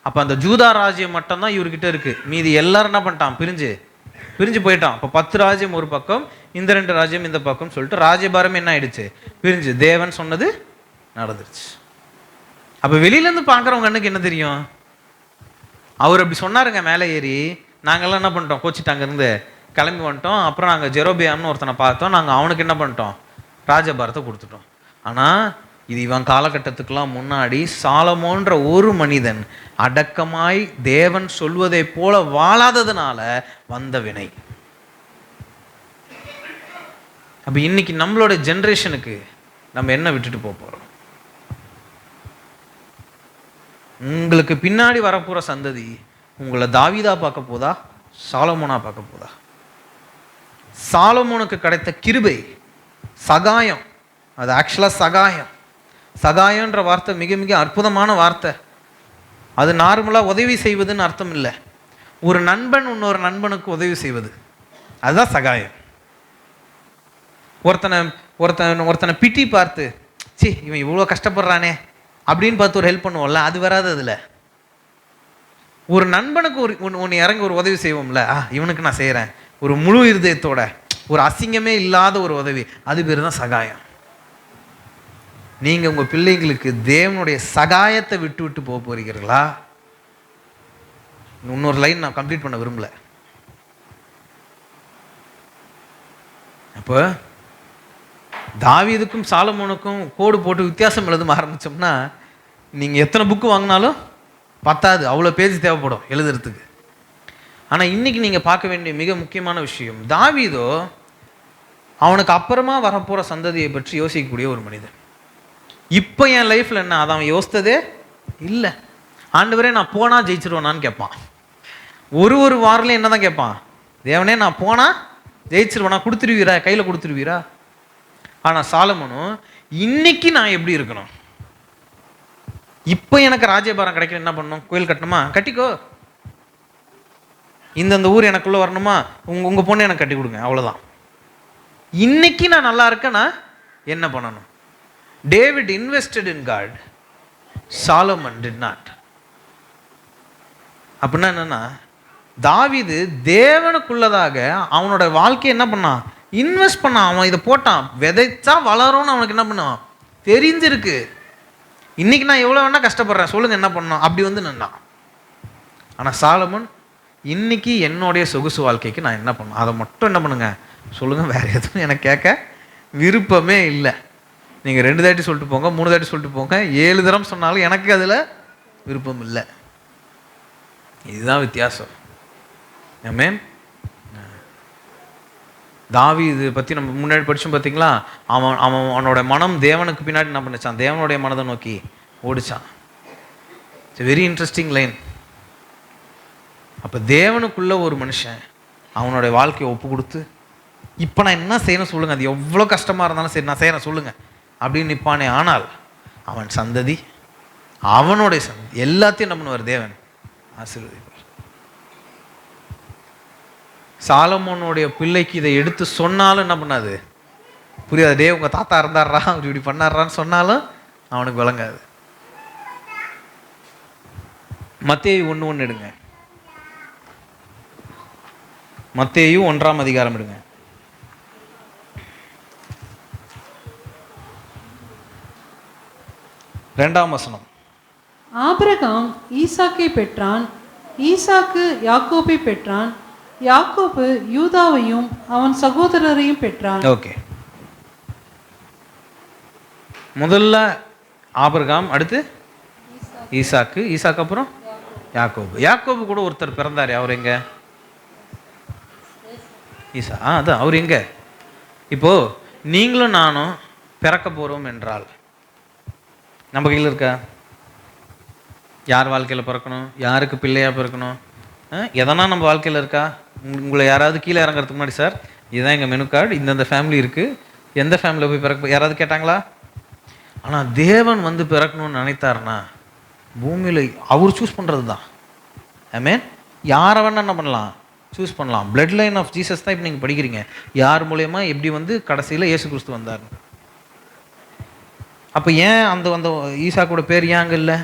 அப்போ அந்த ஜூதா ராஜ்யம் மட்டும்தான் இவர்கிட்ட இருக்குது. மீதி எல்லாரும் என்ன பண்ணிட்டான், பிரிஞ்சு போயிட்டான். அப்போ 10 ராஜ்யம் ஒரு பக்கம், இந்த 2 ராஜ்யம் இந்த பக்கம் சொல்லிட்டு ராஜ்யபாரம் என்ன ஆயிடுச்சு, பிரிஞ்சு. தேவன் சொன்னது நடந்துருச்சு. அப்போ வெளியிலேருந்து பார்க்குறவங்க கண்ணுக்கு என்ன தெரியும், அவர் அப்படி சொன்னாருங்க மேலே ஏறி, நாங்கள்லாம் என்ன பண்ணிட்டோம், கோச்சிட்டு அங்கேருந்து கிளம்பி வந்துட்டோம். அப்புறம் நாங்கள் ஜெரோபியாம்னு ஒருத்தனை பார்த்தோம், நாங்கள் அவனுக்கு என்ன பண்ணிட்டோம், ராஜபாரத்தை கொடுத்துட்டோம். ஆனால் இது இவன் காலகட்டத்துக்கெல்லாம் முன்னாடி சாலமோன்ற ஒரு மனிதன் அடக்கமாய் தேவன் சொல்வதை போல வாழாததுனால வந்த வினை. அப்போ இன்னைக்கு நம்மளோட ஜென்ரேஷனுக்கு நம்ம என்ன விட்டுட்டு போகிறோம்? உங்களுக்கு பின்னாடி வரப்போகிற சந்ததி உங்களை தாவீதா பார்க்க போதா, சாலமோனா பார்க்க போதா? சாலமோனுக்கு கிடைத்த கிருபை சகாயம். அது ஆக்சுவலாக சகாயன்ற வார்த்தை மிக மிக அற்புதமான வார்த்தை. அது நார்மலாக உதவி செய்வதுன்னு அர்த்தம் இல்லை. ஒரு நண்பன் இன்னொரு நண்பனுக்கு உதவி செய்வது, அதுதான் சகாயம். ஒருத்தனை பிட்டி பார்த்து, சி இவன் இவ்வளோ கஷ்டப்படுறானே அப்படின்னு பார்த்து ஒரு ஹெல்ப் பண்ணுவோம்ல, அது வராது. அதில் ஒரு நண்பனுக்கு ஒன்று இறங்கி ஒரு உதவி செய்வோம்ல, இவனுக்கு நான் செய்கிறேன், ஒரு முழு இருதயத்தோட, ஒரு அசிங்கமே இல்லாத ஒரு உதவி, அது பேர் தான் சகாயம். நீங்கள் உங்கள் பிள்ளைங்களுக்கு தேவனுடைய சகாயத்தை விட்டு போக போகிறீர்களா? இன்னொரு லைன் நான் கம்ப்ளீட் பண்ண விரும்பல. அப்போ தாவீதுக்கும் சாலமோனுக்கும் கோடு போட்டு வித்தியாசம் எழுத ஆரம்பித்தோம்னா நீங்கள் எத்தனை புக்கு வாங்கினாலும் பத்தாது, அவ்வளோ பேஜ் தேவைப்படும் எழுதுறதுக்கு. ஆனால் இன்னைக்கு நீங்கள் பார்க்க வேண்டிய மிக முக்கியமான விஷயம், தாவீதோ அவனுக்கு அப்புறமா வரப்போகிற சந்ததியை பற்றி யோசிக்கக்கூடிய ஒரு மனிதன். இப்போ என் லைஃப்பில் என்ன, அதை அவன் யோசித்ததே இல்லை. ஆண்டவரே நான் போனால் ஜெயிச்சிருவேனான்னு கேட்பான். ஒரு வாரில் என்ன தான் கேட்பான், தேவனே நான் போனால் ஜெயிச்சிருவேனா, கொடுத்துருவீரா, கையில் கொடுத்துருவீரா? ஆனால் சாலமோனும் இன்னைக்கு நான் எப்படி இருக்கணும், இப்போ எனக்கு ராஜ்யபாரம் கிடைக்கணும், என்ன பண்ணணும், கோயில் கட்டணுமா, கட்டிக்கோ. இந்தந்த ஊர் எனக்குள்ளே வரணுமா, உங்கள் பொண்ணு எனக்கு கட்டி கொடுங்க, அவ்வளோதான். இன்னைக்கு நான் நல்லா இருக்கேன்னா என்ன பண்ணணும்? David invested in God, Solomon did not. அப்படின்னா என்னன்னா, தாவீது தேவனுக்குள்ளதாக அவனோட வாழ்க்கையை என்ன பண்ணான், இன்வெஸ்ட் பண்ணான். அவன் இதை போட்டான், விதைச்சா வளரும்னு அவனுக்கு என்ன பண்ணான் தெரிஞ்சிருக்கு. இன்னைக்கு நான் எவ்வளோ வேணா கஷ்டப்படுறேன், சொல்லுங்க என்ன பண்ணணும், அப்படி வந்து நின்னான். ஆனால் சாலமன், இன்னைக்கு என்னுடைய சொகுசு வாழ்க்கைக்கு நான் என்ன பண்ணணும், அதை மட்டும் என்ன பண்ணுங்க சொல்லுங்க, வேற எதுவும் எனக்கு கேட்க விருப்பமே இல்லை. நீங்கள் 2 தாட்டி சொல்லிட்டு போங்க, 3 தாட்டி சொல்லிட்டு போங்க, 7 தரம் சொன்னாலும் எனக்கு அதில் விருப்பம் இல்லை. இதுதான் வித்தியாசம். ஆமென். தாவீது பற்றி நம்ம முன்னாடி படிச்சோம் பார்த்தீங்களா, அவனோட மனம் தேவனுக்கு பின்னாடி என்ன பண்ணிச்சான், தேவனுடைய மனதை நோக்கி ஓடிச்சான். It's very interesting line. அப்போ தேவனுக்குள்ள ஒரு மனுஷன் அவனுடைய வாழ்க்கையை ஒப்பு கொடுத்து, இப்போ நான் என்ன செய்யணும் சொல்லுங்கள், அது எவ்வளோ கஷ்டமாக இருந்தாலும் சரி நான் செய்கிறேன் சொல்லுங்கள் அப்படின்னு நிற்பானே. ஆனால் அவன் சந்ததி அவனுடைய எல்லாத்தையும் என்ன பண்ணுவார் தேவன்? ஆசீர்வதிப்பார். சாலமோனுடைய பிள்ளைக்கு இதை எடுத்து சொன்னாலும் என்ன பண்ணாது? புரியாது. டே உங்க தாத்தா இருந்தாரா, அவர் இப்படி பண்ணாரான்னு சொன்னாலும் அவனுக்கு விளங்காது. மத்தேயு 1:1 எடுங்க. மத்தேயு 1ஆம் அதிகாரம் எடுங்க. 2ஆம் வசனம். ஆபிரகாம் ஈசாக்கை பெற்றான், ஈசாக்கு யாக்கோபை பெற்றான், யாக்கோபு யூதாவையும் அவன் சகோதரரையும் பெற்றான். ஓகே, முதல்ல ஆபிரகாம், அடுத்து ஈசாக்கு, ஈசாக்கு அப்புறம் யாக்கோபு. யாக்கோபு கூட ஒருத்தர் பிறந்தார். அவர் எங்க? ஈசா. அதான் அவர் எங்க? இப்போ நீங்களும் நானும் பிறக்க போறோம் என்றால் நம்ம கையில் இருக்கா? யார் வாழ்க்கையில் பிறக்கணும், யாருக்கு பிள்ளையா பிறக்கணும், எதனா நம்ம வாழ்க்கையில் இருக்கா? உங்களை யாராவது கீழே இறங்குறதுக்கு முன்னாடி, சார் இதுதான் எங்கள் மெனு கார்டு, இந்தந்த ஃபேமிலி இருக்குது, எந்த ஃபேமிலியில் போய் பிறக்க யாராவது கேட்டாங்களா? ஆனால் தேவன் வந்து பிறக்கணும்னு நினைத்தாருன்னா பூமியில் அவர் சூஸ் பண்ணுறது தான். ஐ மீன் யாரை வேணா என்ன பண்ணலாம்? சூஸ் பண்ணலாம். பிளட் லைன் ஆஃப் ஜீசஸ் தான் இப்போ நீங்கள் படிக்கிறீங்க. யார் மூலயமா எப்படி வந்து கடைசியில் இயேசு கிறிஸ்து வந்தார். அப்போ ஏன் அந்த ஈசாக்கோட பேர் ஏன் அங்கே இல்லை?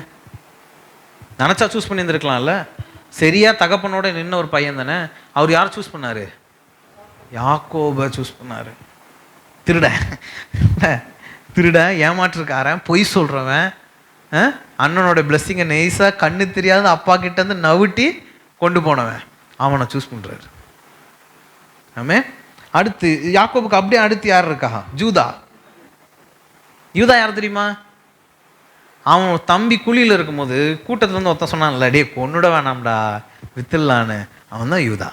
நினச்சா சூஸ் பண்ணியிருந்துருக்கலாம்ல. சரியா தகப்பனோட நின்ன ஒரு பையன் தானே. அவர் யார் சூஸ் பண்ணார்? யாக்கோபை சூஸ் பண்ணார். திருட ஏமாற்றிருக்காரன், பொய் சொல்கிறவன், அண்ணனோட பிளெஸ்ஸிங்கை நெய்ஸாக கண்ணு தெரியாத அப்பா கிட்டேருந்து நவுட்டி கொண்டு போனவன், அவனை சூஸ் பண்ணுறாரு. ஆமே. அடுத்து யாக்கோபுக்கு அப்படியே அடுத்து யார் இருக்கா? யூதா. யூதா யார் தெரியுமா? அவன் தம்பி குழியில் இருக்கும்போது கூட்டத்தில் வந்து ஒருத்தன் சொன்னான்ல, டே கொன்னுட வேணாம்டா வித்துடலான்னு, அவன் தான் யூதா.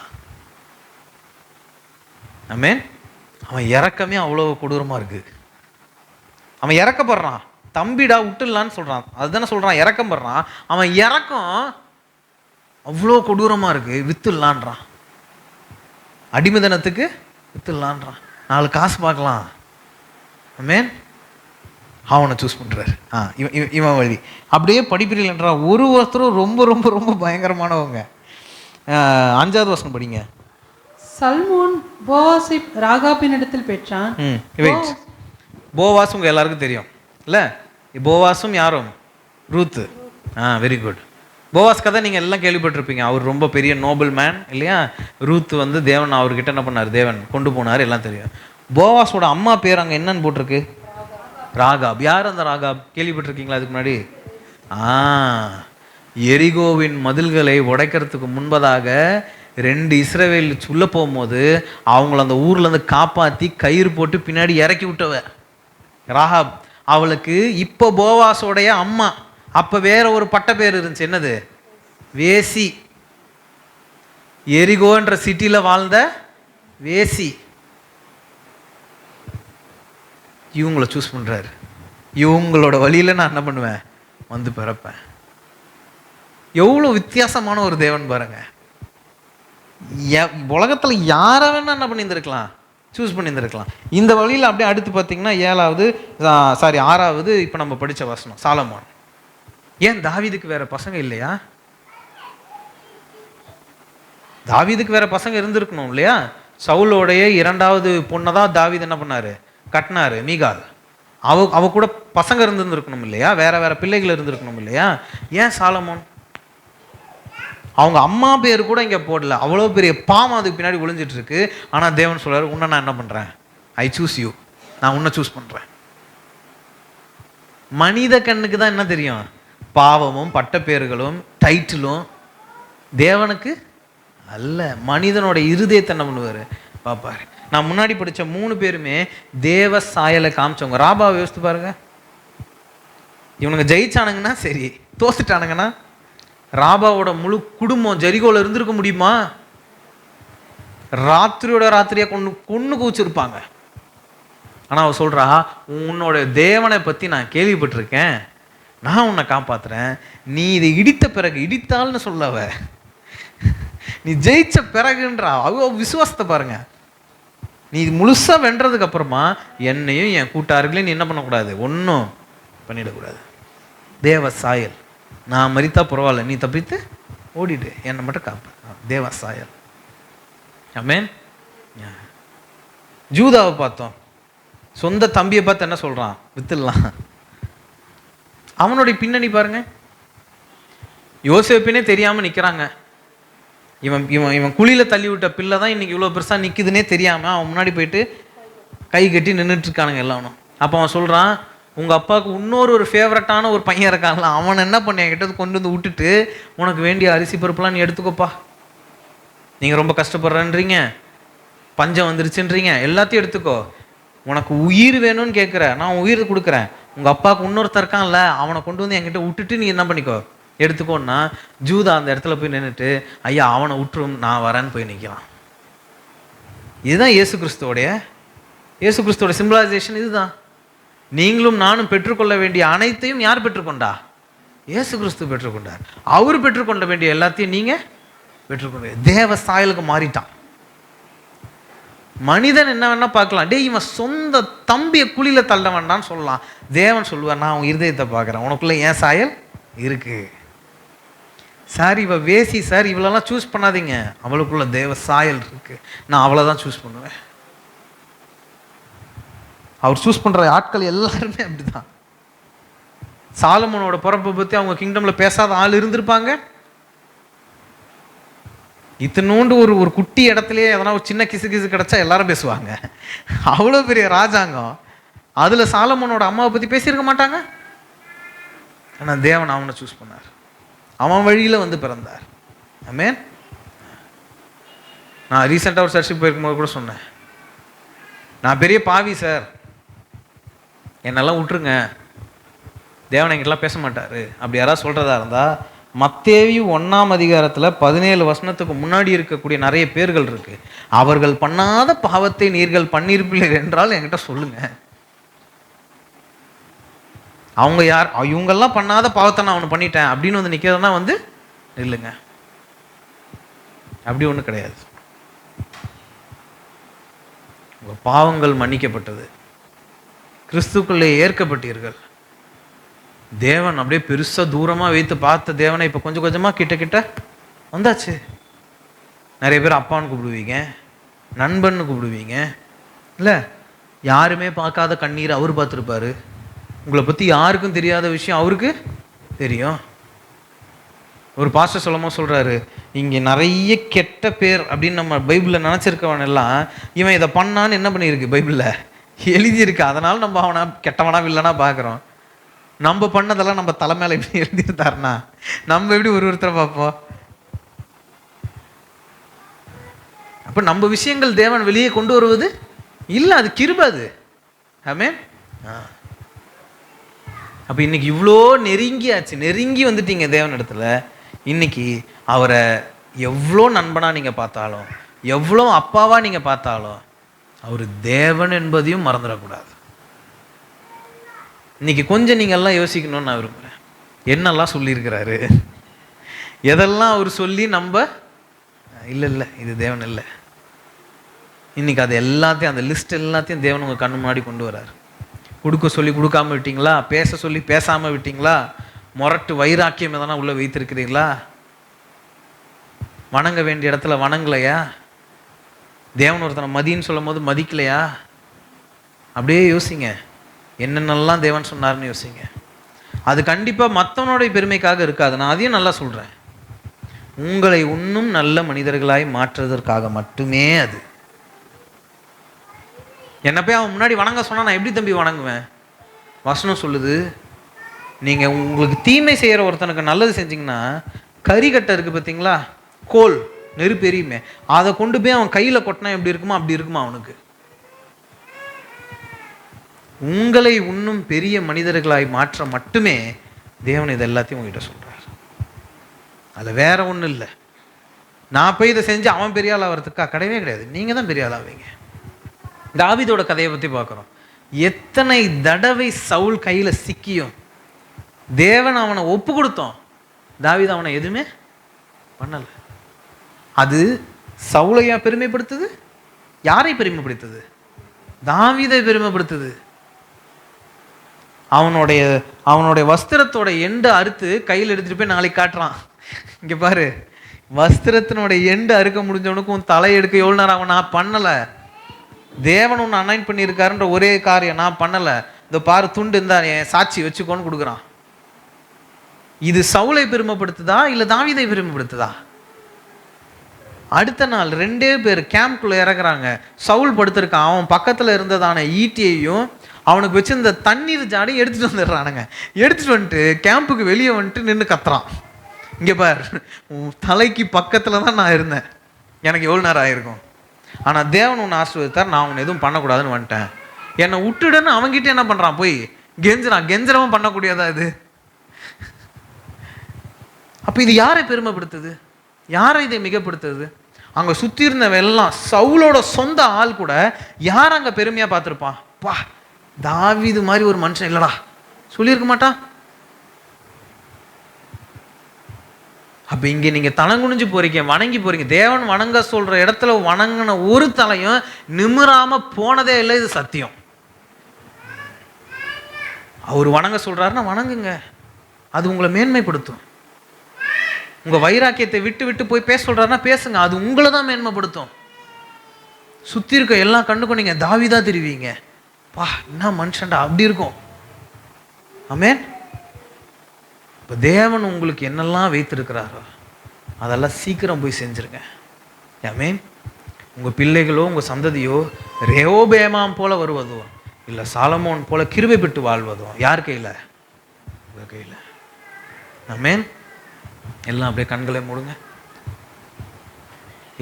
ஆமே. அவன் இறக்கமே அவ்வளோ கொடூரமாக இருக்கு. அவன் இறக்கப்படுறான், தம்பிடா விட்டுடலான்னு சொல்கிறான். அதுதானே சொல்கிறான், இறக்கம் படுறான். அவன் இறக்கம் அவ்வளோ கொடூரமாக இருக்கு, வித்துடலான்றான். அடிமைதனத்துக்கு வித்துடலான்றான், 4 காசு பார்க்கலாம். ஆமேன். அவனை சூஸ் பண்ணுறாரு. இவன் வழி அப்படியே படிப்பில் என்றால் ஒருத்தரும் ரொம்ப ரொம்ப ரொம்ப பயங்கரமானவங்க. 5வது வசனம் படிங்க. சல்மோன் போவாசை ராகாபின் இடத்தில் பெற்றான். வெயிட், போவாஸ் உங்கள் எல்லாருக்கும் தெரியும் இல்லை? போவாஸும் யாரும்? ரூத்து. Very good. போவாஸ் கதை நீங்கள் எல்லாம் கேள்விப்பட்டிருப்பீங்க. அவர் ரொம்ப பெரிய நோபல் மேன் இல்லையா? ரூத்து வந்து தேவன் அவர்கிட்ட என்ன பண்ணார்? தேவன் கொண்டு போனார், எல்லாம் தெரியும். போவாஸோட அம்மா பேர் அங்கே என்னன்னு போட்டிருக்கு? ராகாப். யார் அந்த ராகாப்? கேள்விப்பட்டிருக்கீங்களா அதுக்கு முன்னாடி? எரிகோவின் மதில்களை உடைக்கிறதுக்கு முன்பதாக 2 இஸ்ரவேல் உள்ள போகும்போது அவங்கள அந்த ஊர்லேருந்து காப்பாற்றி கயிறு போட்டு பின்னாடி இறக்கி விட்டவ ராகாப். அவளுக்கு இப்போ போவாஸோடைய அம்மா. அப்போ வேற ஒரு பட்ட பேர் இருந்துச்சு. என்னது? வேசி. எரிகோன்ற சிட்டியில் வாழ்ந்த வேசி. இவங்கள சூஸ் பண்ணுறாரு. இவங்களோட வழியில் நான் என்ன பண்ணுவேன்? வந்து பிறப்பேன். எவ்வளோ வித்தியாசமான ஒரு தேவன் பாருங்க. உலகத்தில் யாரை வேணா என்ன பண்ணியிருந்திருக்கலாம்? சூஸ் பண்ணியிருந்திருக்கலாம். இந்த வழியில் அப்படியே அடுத்து பார்த்தீங்கன்னா 6வது இப்போ நம்ம படித்த வசனம் சாலமோன். ஏன் தாவீதுக்கு வேற பசங்க இல்லையா? தாவீதுக்கு வேற பசங்க இருந்திருக்கணும் இல்லையா? சவுலோடைய 2வது பொண்ணை தான் தாவீது என்ன பண்ணாரு? கட்டினாரு, மீகால். அவ கூட பசங்க இருந்திருக்கணும் இல்லையா? வேற வேற பிள்ளைகள் இருந்திருக்கணும் இல்லையா? ஏன் சாலமோன்? அவங்க அம்மா பேர் கூட இங்கே போடல. அவ்வளோ பெரிய பாவம் அதுக்கு பின்னாடி ஒளிஞ்சிட்டு இருக்கு. ஆனால் தேவன் சொல்றாரு, உன்னை நான் என்ன பண்ணுறேன்? I choose you. நான் உன்னை சூஸ் பண்ணுறேன். மனித கண்ணுக்கு தான் என்ன தெரியும்? பாவமும் பட்ட பேர்களும் டைட்டிலும். தேவனுக்கு அல்ல. மனிதனோட இருதயத்தை என்ன பண்ணுவார்? பார்ப்பாரு. நான் முன்னாடி படித்த 3 பேருமே தேவ சாயலை காமிச்சவங்க. ராபாவை யோசித்து பாருங்க. இவனுங்க ஜெயிச்சானுங்கன்னா சரி, தோத்துட்டானுங்கன்னா ராபாவோட முழு குடும்பம் ஜெரிகோல இருந்திருக்க முடியுமா? ராத்திரியா கொன்னு கூச்சிருப்பாங்க. ஆனால் அவ சொல்றா, உன்னோட தேவனை பற்றி நான் கேள்விப்பட்டிருக்கேன், நான் உன்னை காப்பாத்துறேன். நீ இதை இடித்த பிறகு, இடித்தாள்னு சொல்லவ, நீ ஜெயிச்ச பிறகுன்றா. அவ விசுவாசத்தை பாருங்க. நீ முழுசா வென்றதுக்கு அப்புறமா என்னையும் என் கூட்டார்களையும் நீ என்ன பண்ணக்கூடாது? ஒன்றும் பண்ணிடக்கூடாது. தேவ சாயல். நான் மரித்தா பரவாயில்ல, நீ தப்பித்து ஓடிடு, என்னை மட்டும் காப்ப. தேவ சாயல். ஆமென். ஜூதாவை பார்த்தோம். சொந்த தம்பியை பார்த்து என்ன சொல்றான்? வித்துடலாம். அவனுடைய பின்னணி பாருங்க. யோசேப்பினே தெரியாம நிக்கிறாங்க. இவன் இவன் இவன் குழியில தள்ளி விட்ட பிள்ளை தான் இன்னைக்கு இவ்வளோ பெருசா நிக்குதுன்னே தெரியாம அவன் முன்னாடி போயிட்டு கை கட்டி நின்றுட்டு இருக்கானுங்க எல்லாரும். அப்போ அவன் சொல்றான், உங்க அப்பாவுக்கு இன்னொரு ஃபேவரட்டான ஒரு பையன் இருக்கான்ல, அவன் என்ன பண்ண என்கிட்ட கொண்டு வந்து விட்டுட்டு உனக்கு வேண்டிய அரிசி பருப்புலாம் நீ எடுத்துக்கோப்பா, நீங்க ரொம்ப கஷ்டப்படுறன்றீங்க, பஞ்சம் வந்துருச்சுன்றீங்க, எல்லாத்தையும் எடுத்துக்கோ, உனக்கு உயிர் வேணும்னு கேட்குற, நான் உயிர் கொடுக்குறேன், உங்க அப்பாவுக்கு இன்னொருத்தர் இருக்கான்ல அவனை கொண்டு வந்து என்கிட்ட விட்டுட்டு நீ என்ன பண்ணிக்கோ எடுத்துக்கோன்னா, ஜூதா அந்த இடத்துல போய் நின்றுட்டு ஐயா அவனை விட்டுரும் நான் வரேன்னு போய் நிற்கிறான். இதுதான் இயேசு கிறிஸ்துவோடைய சிம்பிளைசேஷன். இதுதான் நீங்களும் நானும் பெற்றுக்கொள்ள வேண்டிய அனைத்தையும் யார் பெற்றுக்கொண்டா? இயேசு கிறிஸ்து பெற்றுக்கொண்டார். அவர் பெற்றுக்கொள்ள வேண்டிய எல்லாத்தையும் நீங்க பெற்றுக்கொண்டு தேவ சாயலுக்கு மாறிட்டான். மனிதன் என்ன வேணா பார்க்கலாம், டே இவன் சொந்த தம்பியை குழியில தள்ள வேண்டான்னு சொல்லலாம். தேவன் சொல்லுவார், நான் உன் இருதயத்தை பார்க்குறேன், உனக்குள்ள ஏன் சாயல் இருக்கு. சார் இவ வேசி சார், இவளெல்லாம் சூஸ் பண்ணாதீங்க, அவளுக்குள்ள தேவ சாயல் இருக்கு, நான் அவளை தான் சூஸ் பண்ணுவேன். அவர் சூஸ் பண்ற ஆட்கள் எல்லாருமே அப்படிதான். சாலமோனோட பிறப்பை பத்தி அவங்க கிங்டம்ல பேசாத ஆள் இருந்திருப்பாங்க? இத்தனோண்டு ஒரு குட்டி இடத்துலயே எதனா ஒரு சின்ன கிசு கிசு கிடைச்சா எல்லாரும் பேசுவாங்க. அவ்வளோ பெரிய ராஜாங்கம், அதுல சாலமோனோட அம்மாவை பத்தி பேசியிருக்க மாட்டாங்க. ஆனா தேவன் அவனை சூஸ் பண்ணார், அவன் வழியில வந்து பிறந்தார். ஆமென். நான் ரீசெண்டாக ஒரு சர்ச்சுக்கு போயிருக்கும்போது கூட சொன்னேன், நான் பெரிய பாவி சார், என்னெல்லாம் விட்டுருங்க, தேவன் எங்கிட்டலாம் பேச மாட்டார் அப்படி யாராவது சொல்கிறதா இருந்தால், மத்தேயு 1ஆம் அதிகாரத்தில் 17 வசனத்துக்கு முன்னாடி இருக்கக்கூடிய நிறைய பேர்கள் இருக்கு. அவர்கள் பண்ணாத பாவத்தை நீர்கள் பண்ணியிருப்பீர்கள் என்றால் என்கிட்ட சொல்லுங்க. அவங்க யார்? இவங்கெல்லாம் பண்ணாத பாவத்தை நான் அவனு பண்ணிட்டேன் அப்படின்னு வந்து நிற்கிறதுனா வந்து இல்லைங்க, அப்படி ஒன்றும் கிடையாது. உங்கள் பாவங்கள் மன்னிக்கப்பட்டது, கிறிஸ்துக்குள்ளே ஏற்கப்பட்டீர்கள். தேவன் அப்படியே பெருசாக தூரமாக வைத்து பார்த்த தேவனை இப்போ கொஞ்சம் கொஞ்சமாக கிட்ட கிட்ட வந்தாச்சு. நிறைய பேர் அப்பான்னு கூப்பிடுவீங்க, நண்பன்னு கூப்பிடுவீங்க, இல்லை யாருமே பார்க்காத கண்ணீர் அவர் பார்த்துருப்பாரு. உங்களை பற்றி யாருக்கும் தெரியாத விஷயம் அவருக்கு தெரியும். ஒரு பாஸ்டர் சொல்லமோ சொல்கிறாரு, இங்கே நிறைய கெட்ட பேர் அப்படின்னு நம்ம பைபிளில் நினச்சிருக்கவன் எல்லாம் இவன் இதை பண்ணான்னு என்ன பண்ணியிருக்கு பைபிளில் எழுதியிருக்கு. அதனால நம்ம அவனை கெட்டவனா இல்லைன்னா பார்க்குறோம். நம்ம பண்ணதெல்லாம் நம்ம தலை மேலே எப்படி எழுதியிருந்தாருன்னா நம்ம எப்படி ஒருத்தரை பார்ப்போம்? அப்போ நம்ம விஷயங்கள் தேவன் வெளியே கொண்டு வருவது இல்லை, அது கிருபை அது. ஆமென். அப்போ இன்னைக்கு இவ்வளோ நெருங்கி வந்துட்டீங்க தேவன் இடத்துல. இன்னைக்கு அவரை எவ்வளோ நண்பனாக நீங்கள் பார்த்தாலும், எவ்வளோ அப்பாவாக நீங்கள் பார்த்தாலும், அவர் தேவன் என்பதையும் மறந்துடக்கூடாது. இன்னைக்கு கொஞ்சம் நீங்கள் எல்லாம் யோசிக்கணும்னு நான் விரும்புகிறேன். என்னெல்லாம் சொல்லியிருக்கிறாரு, எதெல்லாம் அவர் சொல்லி நம்ம இல்லை இது தேவன் இல்லை, இன்னைக்கு அது எல்லாத்தையும் அந்த லிஸ்ட் எல்லாத்தையும் தேவன் உங்கள் கண்ணு முன்னாடி கொண்டு வர்றாரு. கொடுக்க சொல்லி கொடுக்காம விட்டீங்களா? பேச சொல்லி பேசாமல் விட்டீங்களா? முரட்டு வைராக்கியம் எதனா உள்ள வைத்திருக்கிறீங்களா? வணங்க வேண்டிய இடத்துல வணங்கலையா? தேவன் ஒருத்தனை மதின்னு சொல்லும் போது மதிக்கலையா? அப்படியே யோசிங்க, என்னென்னலாம் தேவன் சொன்னார்னு யோசிங்க. அது கண்டிப்பாக மற்றவனுடைய பெருமைக்காக இருக்காது. நான் அதையும் நல்லா சொல்கிறேன், உங்களை இன்னும் நல்ல மனிதர்களாய் மாற்றுவதற்காக மட்டுமே. அது என்ன போய் அவன் முன்னாடி வணங்க சொன்னா நான் எப்படி தம்பி வணங்குவேன்? வசனம் சொல்லுது, நீங்கள் உங்களுக்கு தீமை செய்கிற ஒருத்தனுக்கு நல்லது செஞ்சிங்கன்னா, கறிக்கட்டை இருக்குது பார்த்தீங்களா, கோல் நெருப்பு எரியுமே, அதை கொண்டு போய் அவன் கையில் கொட்டினா எப்படி இருக்குமா அப்படி இருக்குமா அவனுக்கு. உங்களை இன்னும் பெரிய மனிதர்களாய் மாற்ற மட்டுமே தேவன் இது எல்லாத்தையும் உங்ககிட்ட சொல்கிறார். அதில் வேற ஒன்றும் இல்லை. நான் போய் இதை செஞ்சு அவன் பெரிய ஆள் ஆகிறதுக்கா? கிடையவே கிடையாது. நீங்கள் தான் பெரிய ஆள் ஆவீங்க. தாவீதோட கதையை பற்றி பார்க்குறோம். எத்தனை தடவை சவுல் கையில் சிக்கியும் தேவன் அவனை ஒப்பு கொடுத்தோம், தாவீது அவனை எதுவுமே பண்ணலை. அது சவுலையா பெருமைப்படுத்துது? யாரை பெருமைப்படுத்துது? தாவீதை பெருமைப்படுத்துது. அவனுடைய வஸ்திரத்தோட எண்டை அறுத்து கையில் எடுத்துட்டு போய் நாளைக்கு காட்டுறான். இங்க பாரு, வஸ்திரத்தினுடைய எண்டு அறுக்க முடிஞ்சவனுக்கு உன் தலை எடுக்க எவ்வளோ நேரம் அவன் நான் பண்ணலை. தேவன் உன்னை அனாயின் பண்ணியிருக்காருன்ற ஒரே காரியம் நான் பண்ணலை. இந்த பாரு துண்டு இருந்தா என் சாட்சி வச்சுக்கோன்னு கொடுக்குறான். இது சவுலை பெருமைப்படுத்துதா இல்லை தாவீதை பெருமைப்படுத்துதா? அடுத்த நாள் 2 பேர் கேம்ப்குள்ளே இறக்குறாங்க. சவுல் படுத்திருக்கான். அவன் பக்கத்தில் இருந்ததான ஈட்டியையும் அவனுக்கு வச்சிருந்த தண்ணீர் ஜாடியும் எடுத்துகிட்டு வந்துடுறானுங்க. எடுத்துகிட்டு வந்துட்டு கேம்புக்கு வெளியே வந்துட்டு நின்று கத்துறான். இங்கே பார், உன் தலைக்கு பக்கத்தில் தான் நான் இருந்தேன், எனக்கு எவ்வளோ நேரம் ஆயிருக்கும். ஆனால் தேவன் உன்னை ஆசீர்வதித்தார், நான் உன்னை எதுவும் பண்ணக்கூடாதுன்னு வந்துட்டேன். என்னை விட்டுடுன்னு அவங்ககிட்ட என்ன பண்ணுறான், போய் கெஞ்சுறான். கெஞ்சரவும் பண்ணக்கூடியதா இது? அப்போ இது யாரை பெருமைப்படுத்துது? யாரை இதை மிகப்படுத்துது? அங்கே சுற்றி இருந்தவெல்லாம் சவுலோட சொந்த ஆள் கூட யார் அங்கே பெருமையாக பார்த்துருப்பான்? பா, தாவீது மாதிரி ஒரு மனுஷன் இல்லடா சொல்லியிருக்க மாட்டான். அப்போ இங்கே நீங்கள் தலங்குனிஞ்சு போறீங்க, வணங்கி போறீங்க. தேவன் வணங்க சொல்ற இடத்துல வணங்கின ஒரு தலையும் நிமிராம போனதே இல்லை. இது சத்தியம். அவர் வணங்க சொல்றாருன்னா வணங்குங்க, அது உங்களை மேன்மைப்படுத்தும். உங்க வைராக்கியத்தை விட்டு விட்டு போய் பேச சொல்றாருன்னா பேசுங்க, அது உங்களை தான் மேன்மைப்படுத்தும். சுத்தி இருக்க எல்லாம் கண்ணுக்கும் நீங்க தாவீதா தெரிவிங்க. பா, என்ன மனுஷன்டா அப்படி இருக்கும். ஆமென். இப்போ தேவன் உங்களுக்கு என்னெல்லாம் வைத்திருக்கிறாரோ அதெல்லாம் சீக்கிரம் போய் செஞ்சுருங்க. ஆமென். உங்கள் பிள்ளைகளோ உங்கள் சந்ததியோ ரெஹோபேமாம் போல வருவதோ இல்லை சாலமோன் போல கிருபை பெற்று வாழ்வதோ யார் கையில்? உங்கள் கையில். ஆமென். எல்லாம் அப்படியே கண்களை மூடுங்க.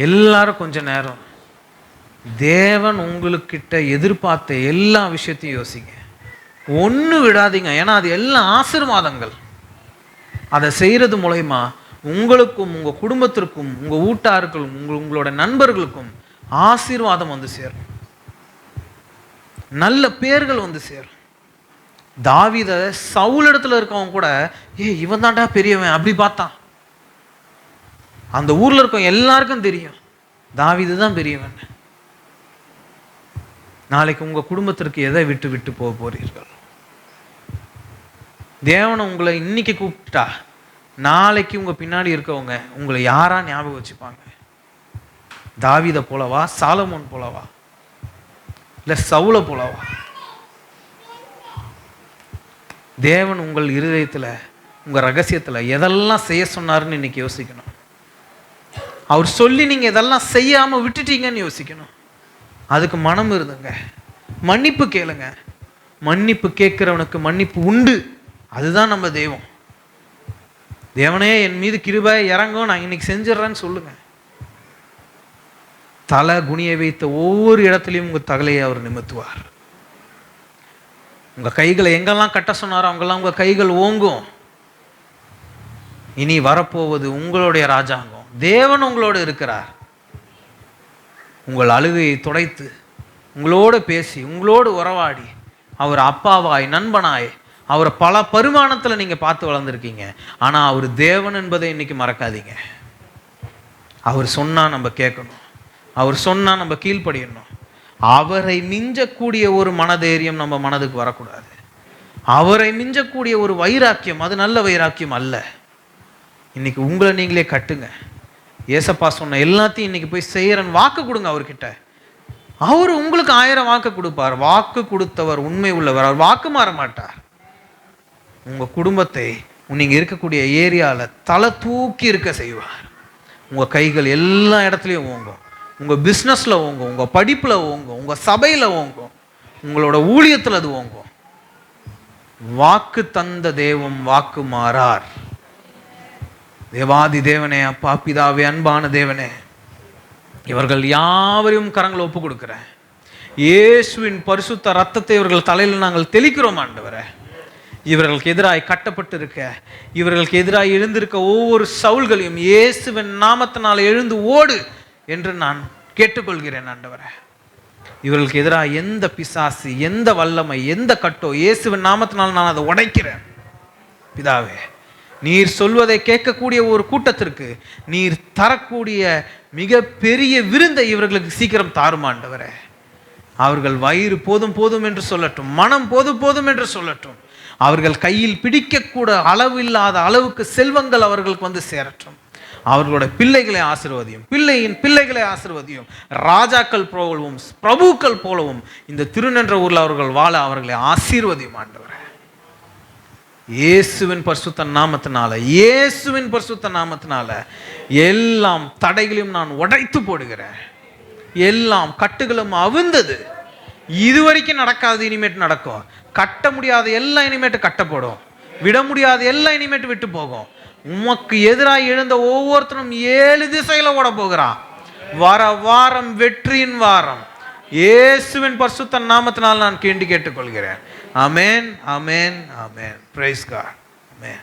எல்லாரும் கொஞ்ச நேரம் தேவன் உங்களுக்கிட்ட எதிர்பார்த்த எல்லா விஷயத்தையும் யோசிங்க. ஒன்று விடாதீங்க. ஏன்னா அது எல்லாம் ஆசீர்வாதங்கள். அதை செய்கிறது மூலயமா உங்களுக்கும் உங்கள் குடும்பத்திற்கும் உங்கள் வீட்டாருக்கும் உங்களோட நண்பர்களுக்கும் ஆசீர்வாதம் வந்து சேரும், நல்ல பேர்கள் வந்து சேரும். தாவீத சவுல் இடத்துல இருக்கவன் கூட இவன் தான்டா பெரியவன் அப்படி பார்த்தான். அந்த ஊர்ல இருக்க எல்லாருக்கும் தெரியும் தாவீது தான் பெரியவன். நாளைக்கு உங்க குடும்பத்திற்கு எதை விட்டு விட்டு போக போறீர்கள்? தேவனை உங்களை இன்னைக்கு கூப்பிட்டா நாளைக்கு உங்க பின்னாடி இருக்கவங்க உங்களை யாரா ஞாபகம் வச்சுப்பாங்க? தாவீத போலவா, சாலமோன் போலவா, இல்ல சவுல போலவா? தேவன் உங்கள் இருதயத்துல உங்க ரகசியத்துல எதெல்லாம் செய்ய சொன்னாருன்னு இன்னைக்கு யோசிக்கணும். அவர் சொல்லி நீங்க இதெல்லாம் செய்யாம விட்டுட்டீங்கன்னு யோசிக்கணும். அதுக்கு மனம் இருந்துங்க, மன்னிப்பு கேளுங்க. மன்னிப்பு கேட்கிறவனுக்கு மன்னிப்பு உண்டு. அதுதான் நம்ம தெய்வம். தேவனே என் மீது கிருபை இறங்கும், நான் இன்னைக்கு செஞ்சிடறேன்னு சொல்லுங்க. தலை குனிய வைத்த ஒவ்வொரு இடத்துலையும் உங்க தகலையை அவர் நிமித்துவார். உங்க கைகளை எங்கெல்லாம் கட்ட சொன்னாரோ அங்கெல்லாம் உங்க கைகள் ஓங்கும். இனி வரப்போவது உங்களுடைய ராஜாங்கம். தேவன் உங்களோடு இருக்கிறார். உங்கள் அழுகையை துடைத்து உங்களோடு பேசி உங்களோடு உறவாடி அவர் அப்பாவாய் நண்பனாய் அவரை பல பரிமாணத்தில் நீங்கள் பார்த்து வளர்ந்துருக்கீங்க. ஆனால் அவர் தேவன் என்பதை இன்னைக்கு மறக்காதீங்க. அவர் சொன்னால் நம்ம கேட்கணும், அவர் சொன்னால் நம்ம கீழ்ப்படியணும். அவரை மிஞ்சக்கூடிய ஒரு மனதைரியம் நம்ம மனதுக்கு வரக்கூடாது. அவரை மிஞ்சக்கூடிய ஒரு வைராக்கியம், அது நல்ல வைராக்கியம் அல்ல. இன்னைக்கு உங்களை நீங்களே கட்டுங்க. ஏசப்பா சொன்ன எல்லாத்தையும் இன்னைக்கு போய் செய்யறன்னு வாக்கு கொடுங்க அவர்கிட்ட. அவர் உங்களுக்கு 1000 வாக்கு கொடுப்பார். வாக்கு கொடுத்தவர் உண்மை உள்ளவர், அவர் வாக்கு மாற மாட்டார். உங்கள் குடும்பத்தை நீங்கள் இருக்கக்கூடிய ஏரியாவில் தலை தூக்கி இருக்க செய்வார். உங்கள் கைகள் எல்லா இடத்துலையும் ஓங்கும். உங்கள் பிஸ்னஸில் ஓங்கும், உங்கள் படிப்பில் ஓங்கும், உங்கள் சபையில் ஓங்கும், உங்களோட ஊழியத்தில் அது ஓங்கும். வாக்கு தந்த தெய்வம் வாக்கு மாறார். தேவாதி தேவனே, அப்பா பிதாவே, அன்பான தேவனே, இவர்கள் யாவரையும் கரங்களை ஒப்பு கொடுக்கிறேன். இயேசுவின் பரிசுத்த ரத்தத்தை இவர்கள் தலையில் நாங்கள் தெளிக்கிறோம் ஆண்டவரே. இவர்களுக்கு எதிராய் கட்டப்பட்டு இருக்க, இவர்களுக்கு எதிராய் எழுந்திருக்க ஒவ்வொரு சவுல்களையும் இயேசுவின் நாமத்தினால் எழுந்து ஓடு என்று நான் கேட்டுக்கொள்கிறேன் ஆண்டவரே. இவர்களுக்கு எதிராக எந்த பிசாசு, எந்த வல்லமை, எந்த கட்டோ இயேசுவின் நாமத்தினால் நான் அதை உடைக்கிறேன். பிதாவே, நீர் சொல்வதை கேட்கக்கூடிய ஒரு கூட்டத்திற்கு நீர் தரக்கூடிய மிக பெரிய விருந்தை இவர்களுக்கு சீக்கிரம் தாருமாண்டவரே. அவர்கள் வயிறு போதும் போதும் என்று சொல்லட்டும், மனம் போதும் போதும் என்று சொல்லட்டும். அவர்கள் கையில் பிடிக்கக்கூட அளவில்லாத அளவுக்கு செல்வங்கள் அவர்களுக்கு வந்து சேரட்டும். அவர்களுடைய பிள்ளைகளை ஆசீர்வதியும், பிள்ளையின் பிள்ளைகளை ஆசீர்வதியும். ராஜாக்கள் போலவும் பிரபுக்கள் போலவும் இந்த திருநின்ற ஊரில் அவர்கள் வாழ அவர்களை ஆசீர்வதியும் ஆண்டவரே. இயேசுவின் பரிசுத்த நாமத்தினால, இயேசுவின் பரிசுத்த நாமத்தினால எல்லாம் தடைகளையும் நான் உடைத்து போடுகிறேன். எல்லாம் கட்டுகளும் அவிழ்ந்தது. இதுவரைக்கும் நடக்காது, இனிமேட்டு நடக்கும். கட்ட முடியாத எல்லாம் இனிமேட்டு கட்டப்படும். விட முடியாத எல்லாம் இனிமேட்டு விட்டு போகும். உமக்கு எதிராக எழுந்த ஒவ்வொருத்தரும் 7 திசையில ஓட போகிறான். வர வாரம் வெற்றியின் வாரம். இயேசுவின் பரிசுத்த நாமத்தினால் நான் கேட்டுக்கொள்கிறேன். ஆமென், ஆமென், ஆமென். Praise God. ஆமென்.